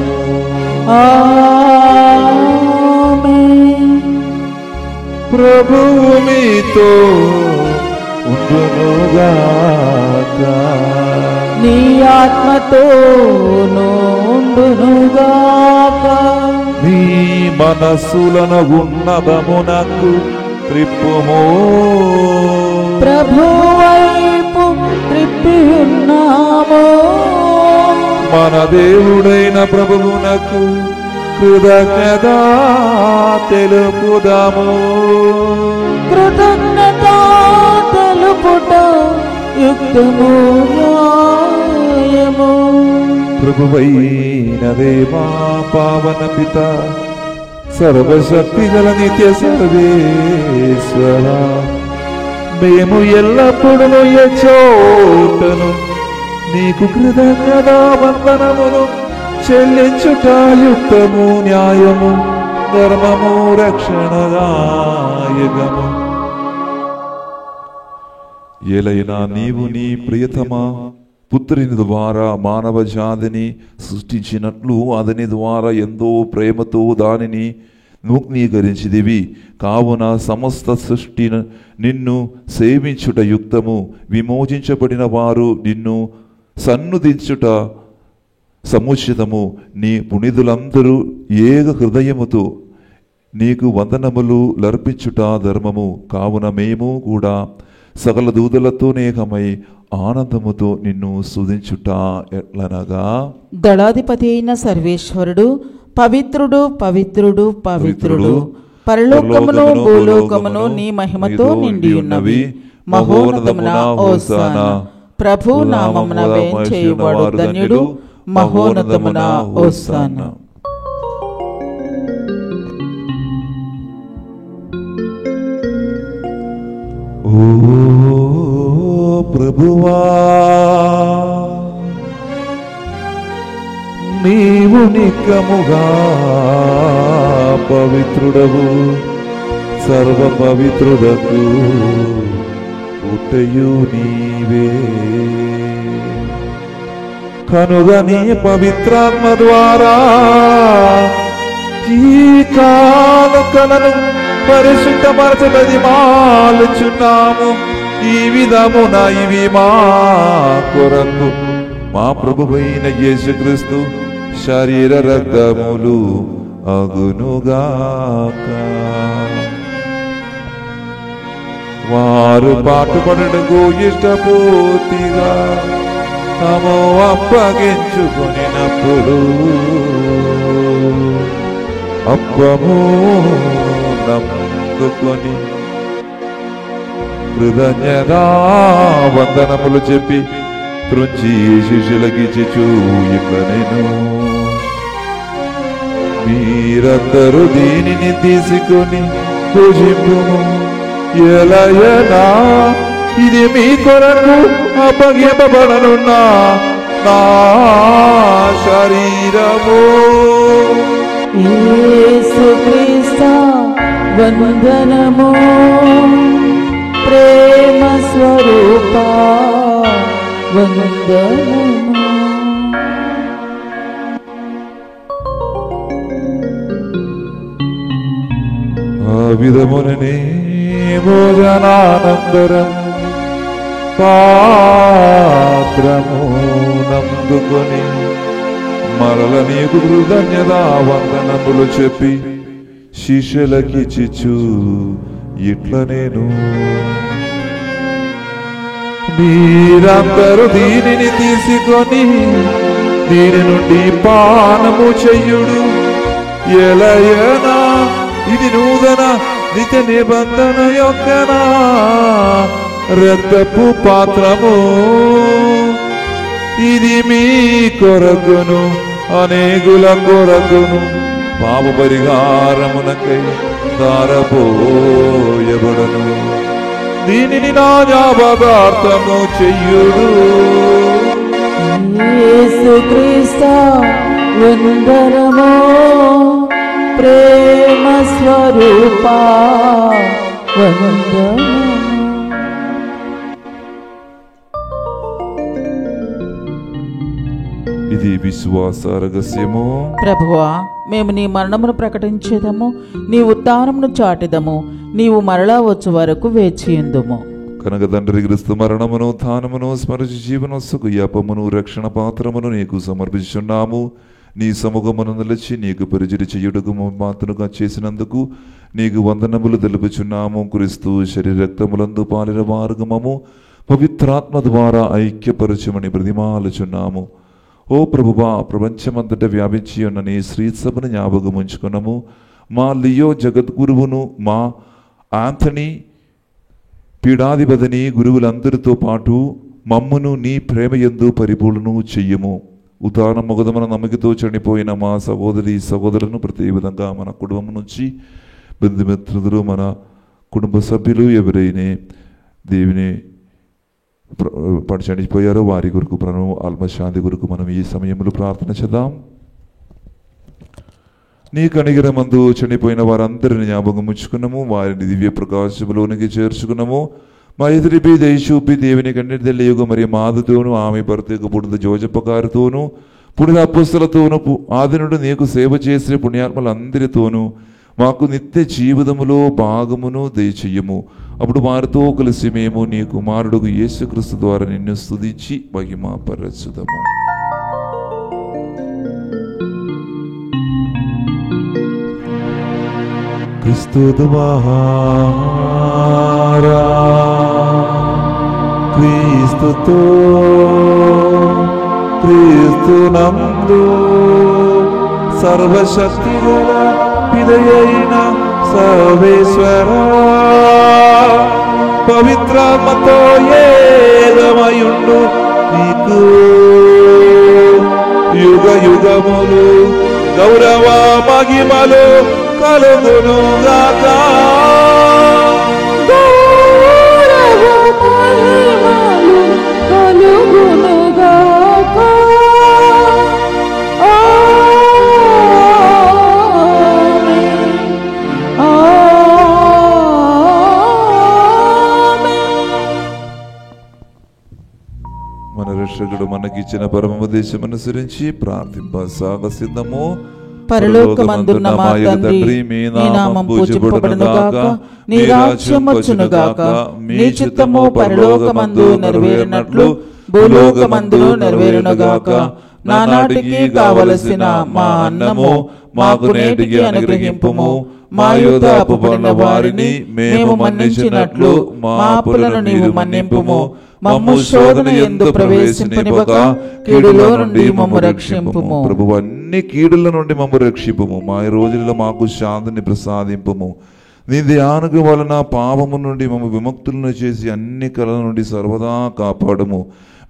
ఆమేన్. ప్రభువు మీతో ఉండునుగాక. నీ ఆత్మతో నుండునుగాక. మీ మనస్సులను ఉన్నతమునకు త్రిప్పుము. ప్రభు వైపు త్రిప్పి ఉన్నాము. మన దేవుడైన ప్రభువునకు కృతజ్ఞత తెలుపుదాము. కృతజ్ఞత తెలుపుట యుక్తము న్యాయము. ప్రభువైన దేవా, పావన పిత, సర్వశక్తి గల నిత్య సర్వేశ్వర, మేము ఎల్లప్పుడూ చోటను నీకు కృతజ్ఞత వందనమును చెల్లించుట యుక్తము న్యాయము ధర్మము రక్షణదాయకము. ఏలైనా నీవు నీ ప్రియతమా పుత్రుని ద్వారా మానవ జాతిని సృష్టించినట్లు అతని ద్వారా ఎంతో ప్రేమతో దానిని నూతనీకరించిదివి. కావున సమస్త సృష్టి నిన్ను సేవించుట యుక్తము. విమోచించబడిన వారు నిన్ను సన్నుతించుట సముచితము. నీ పుణితులందరూ ఏక హృదయముతో నీకు వందనములు లర్పించుట ధర్మము. కావున మేము కూడా సకల దూతలతో నేకమై ఆనందముతో నిన్ను స్తుతించుట ఎట్లనగా, దళాధిపతి అయిన సర్వేశ్వరుడు పవిత్రుడు పవిత్రుడు పవిత్రుడు, పరలోకమును భూలోకమును నీ మహిమతో నిండి ఉన్నవి. మహోన్నతమున హోసానా. ప్రభు నామమున వేంచేయువాడు ధన్యుడు. మహోన్నతమున హోసానా. ఓ ప్రభువా, నీవు నిక్కముగా పవిత్రుడవు. సర్వ పవిత్రుడకు పుట్టయు నీవే. కనుక నీ పవిత్రాత్మ ద్వారా ఈ కానుకలను పరిశుద్ధపరచబడి మాలుచున్నాము. ఈ విధమున ఇవి మా కొరకు మా ప్రభువైన యేసుక్రీస్తు శరీర రక్తములు అగునుగాక. వారు పాటుపడుటకు ఇష్టపూర్తిగా తాము అప్పగించుకొనినప్పుడు అప్పము నందుకొని కృతజ్ఞతా వందనములు చెప్పి త్రుంచి శిష్యులకిచ్చుచు ఇట్లా నేను, మీరందరూ దీనిని తీసుకొని పూజింపుము. ఎలయనా ఇది మీ కొరకు అప్పగింపబడనున్న నా శరీరము. యేసుక్రీస్తు వందనము. ప్రేమ స్వరూప వందనము. ఆ విధముననే భోజనానంతరం పాత్రము నందుకొని మరల నీకు కృతజ్ఞతా వందనములు చెప్పి శిష్యులకిచ్చిచు ఇట్లా నేను, మీరందరూ దీనిని తీసుకొని దీని నుండి పానము చెయ్యుడు. ఎలయనా ఇది నూతన నిత్య నిబంధన యొక్క రక్తపు పాత్రము. ఇది మీ కొరకును అనేకుల కొరకును పాప పరిహారమునకై ధారపోయబడును. దీనిని నా జ్ఞాపకార్థము చెయ్యుడు. యేసుక్రీస్తు వందనము. ప్రేమ స్వరూప వందనము. ఇది విశ్వాస రహస్యము. ప్రభువా, మేము నీ మరణమును ప్రకటించేదము, నీ ఉత్థానమును చాటెదము, నీవు మరలా వచ్చు వరకు వేచియుందుము. కనుక తండ్రి క్రీస్తు మరణమును ఉత్థానమును స్మరించి జీవనస్సుకు యాపమును రక్షణ పాత్రమును నీకు సమర్పించున్నాము. నీ సముఖమును నిలిచి నీకు పరిచర్య చేయుటకు మాత్రగా చేసినందుకు నీకు వందనములు తెలుపుచున్నాము. క్రీస్తు శరీర రక్తములందు పాలిన మార్గమము పవిత్రాత్మ ద్వారా ఐక్యపరచమని ప్రతిమాలుచున్నాము. ఓ ప్రభువా, ప్రపంచమంతటా వ్యాపించి ఉన్న నీ శ్రీసభను జ్ఞాపకం ఉంచుకున్నాము. మా లియో జగద్గురువును, మా ఆంథనీ పీఠాధిపతిని గురువులందరితో పాటు మమ్మును నీ ప్రేమ యందు పరిపూర్ణను చెయ్యము. ఉదాహరణ మొగదమన నమ్మకతో చనిపోయిన మా సహోదరి సహోదరులను ప్రతి విధంగా మన కుటుంబం నుంచి బంధుమిత్రులు, మన కుటుంబ సభ్యులు ఎవరైనా దేవుని పడి చనిపోయారో వారి కొరకు ప్రణవం ఆత్మశాంతి కొరకు మనం ఈ సమయంలో ప్రార్థన చేద్దాం. నీ కనిగిరమందు చనిపోయిన వారందరిని జ్ఞాపకం ఉంచుకున్నాము. వారిని దివ్య ప్రకాశములోనికి చేర్చుకున్నాము. మా ఎదురిపై దయచూపి దేవుని కన్నీటి తెలియగు మరియు మాధతోనూ ఆమె ప్రత్యేక పుడిద జోజప్పకారితోనూ పుడిద అపుస్తలతోనూ ఆదినుడు నీకు సేవ చేసే పుణ్యాత్మలందరితోనూ మాకు నిత్య జీవితములో భాగమును దయచెయ్యము. అప్పుడు వారితో కలిసి మేము నీ కుమారుడు యేసుక్రీస్తు ద్వారా నిన్ను స్తుతించి మహిమపరచుదము. క్రీస్తు ద్వారా క్రీస్తుతో క్రీస్తునందు సర్వశక్తి గల పిదయైన సర్వేశ్వరా పవిత్రాత్మతో ఏకమయుండు నీకు యుగ యుగములు గౌరవ మహిమలు కలుగునుగాక. మన రక్షకుడు మనకిచ్చిన పరమోపదేశం అనుసరించి ప్రార్థింప సాగసిద్ధము. పరలోకమందున్న మా తండ్రి, మీ నామం పూజింపబడునుగాక, నీ రాజ్యం వచ్చునుగాక, నీ చిత్తము పరలోకమందు నెరవేరినట్లు భూలోకమందును నెరవేరునుగాక. నానాటికి కావలసిన మా అన్నము మాకు నేటికి అనుగ్రహింపుము. మా యుద్ధ అప్పుబడిన వారిని మేము మన్నించినట్లు మా అప్పులను నీవు మన్నింపుము. మమ్ము శోధన యందు ప్రవేశింపనివ్వక కీడులో నుండి మమ్ము రక్షింపుము. ప్రభువు, అన్ని కీడుల నుండి మమ్ము రక్షింపుము. మా ఈ రోజులలో మాకు శాంతిని ప్రసాదింపుము. నీ ధ్యానము వలన పాపము నుండి మమ్ము విముక్తులను చేసి అన్ని కళల నుండి సర్వదా కాపాడము.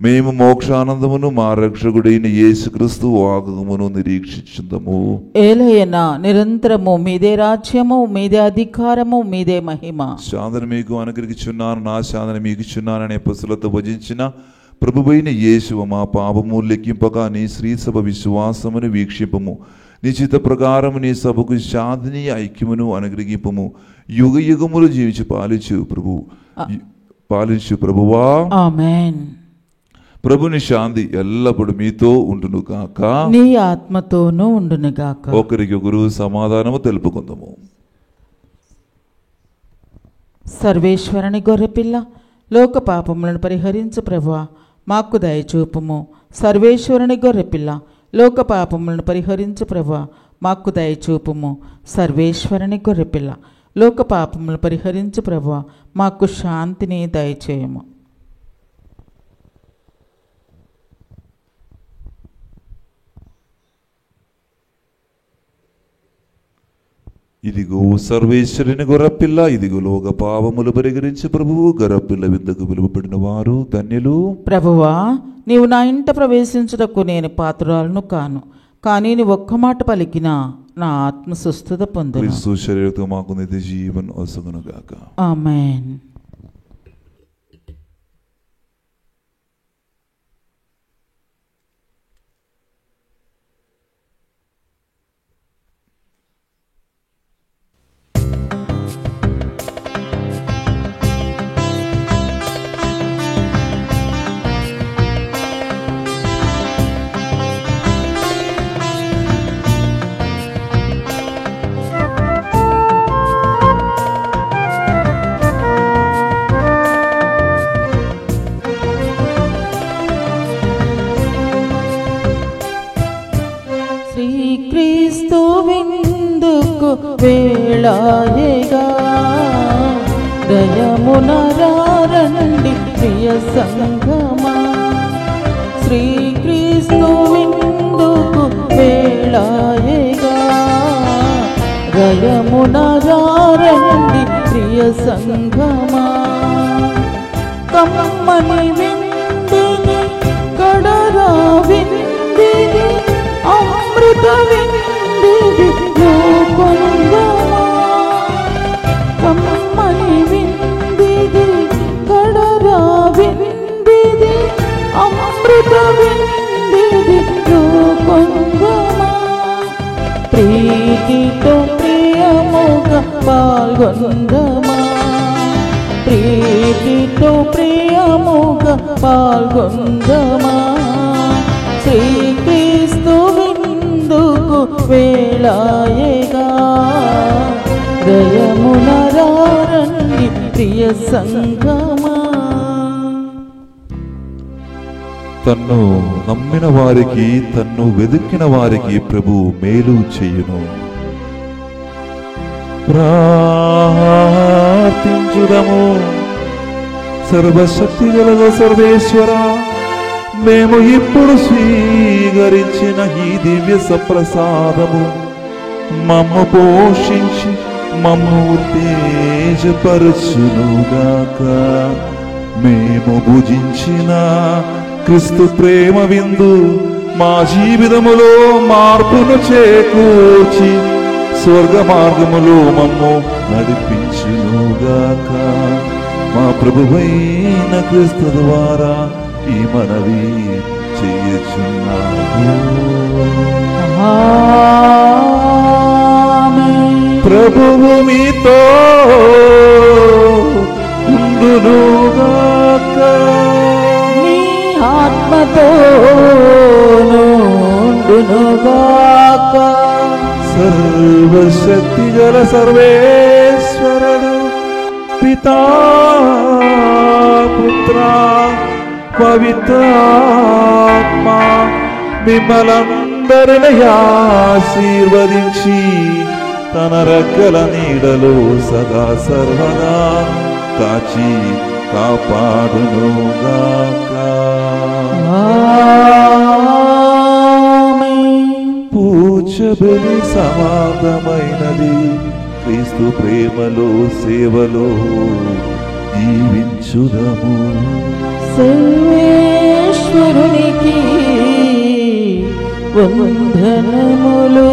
మేము మోక్షానందమును మా రక్షకుడైన యేసుక్రీస్తు ఆగమమును నిరీక్షించుదాము. ఏలయనా నిరంతరము మీదే రాజ్యము, మీదే అధికారము, మీదే మహిమ. శాంతిని మీకు అనుగ్రహించున్నాను, నా శాంతిని మీకు ఇచ్చున్నాననే పసులతో భజించిన ప్రభువైన యేసువ, మా పాపము లెక్కింపక నీ శ్రీసభ విశ్వాసమును వీక్షింపము. నీ చిత్త ప్రకారము నీ సభకు శాంతిని ఐక్యమును అనుగ్రహింపము. యుగ యుగములు జీవించి పాలించు ప్రభువా. ఆమేన్. ప్రభుని శాంతి ఎల్లప్పుడు మీతో ఉండును గాక, నీ ఆత్మతోనూ ఉండును గాక. ఒకరికొకరు సమాధానము తెలుపుకుందాము. సర్వేశ్వరుని గొర్రెపిల్ల, లోక పాపములను పరిహరించు ప్రభువా, మాకు దయచూపుము. సర్వేశ్వరుని గొర్రెపిల్ల, లోక పాపములను పరిహరించు ప్రభువా, మాకు దయచూపుము. సర్వేశ్వరుని గొర్రెపిల్ల, లోక పాపములను పరిహరించు ప్రభువా, మాకు శాంతిని దయచేయము. ఇదిగో సర్వేశ్వరుని గొర్రెపిల్ల, ఇదిగో లోక పాపములు పరిహరించి ప్రభువు గొర్రెపిల్ల విందుకు పిలువబడిన వారు ధన్యులు. ప్రభువా, నీవు నా ఇంట ప్రవేశించుటకు నేను పాత్రురాలను కాను, కానీ నీ ఒక్క మాట పలికినా నా ఆత్మ సుస్థత పొందును. క్రీస్తు శరీరతో మాకు నిత్య జీవన్ వసగును గాక. ఆమేన్. శ్రీక్రీస్తు విందుకు వేళాయగా, దయమున రండి ప్రియ సంగమా. శ్రీక్రీస్తు విందుకు వేళాయగా, దయమున రండి ప్రియ సంగమా. కమ్మని విందిని కడరా విందిని, అమృత విందిని లోకొందమా. కమ్మని విందిని కడరా విందిని, అమృత విందిని లోకొందమా. ప్రీతితో ప్రియముగా పాల్గొందమా. ప్రీతితో ప్రియముగా పాల్గొందమా. శ్రీక్రీస్తు విందుకు వేళాయగా, దయమున రండి ప్రియ సంగమా. తన్ను నమ్మిన వారికి, తన్ను వెదుకిన వారికి ప్రభు మేలు చేయును. ప్రార్థించుదము. సర్వశక్తి గల సర్వేశ్వర, మేము ఇప్పుడు స్వీకరించిన ఈ దివ్య సప్రసాదము మమ్ము పోషించి మమ్ము ఉత్తేజపరచునుగాక. మేము భుజించిన క్రీస్తు ప్రేమ విందు మా జీవితములో మార్పును చేకూర్చి స్వర్గ మార్గములో మమ్ము నడిపించునుగాక. మా ప్రభువైన క్రీస్తు ద్వారా ఈ మనవి చేయుచున్నాము. ప్రభువు మీతో ఉండునుగాక. నీ ఆత్మతోను ఉండునుగాక. సర్వశక్తి గల సర్వేశ్వరుడు పితా పుత్ర పవిత్రాత్మ మిమ్మలందరిని ఆశీర్వదించి తన రెక్కల నీడలో సదా సర్వదా కాచి కాపాడునుగాక. పూజబలి సమాప్తమైనది. క్రీస్తు ప్రేమలో సేవలో జీవించుదము. సర్వేశ్వరునికి వందనములు.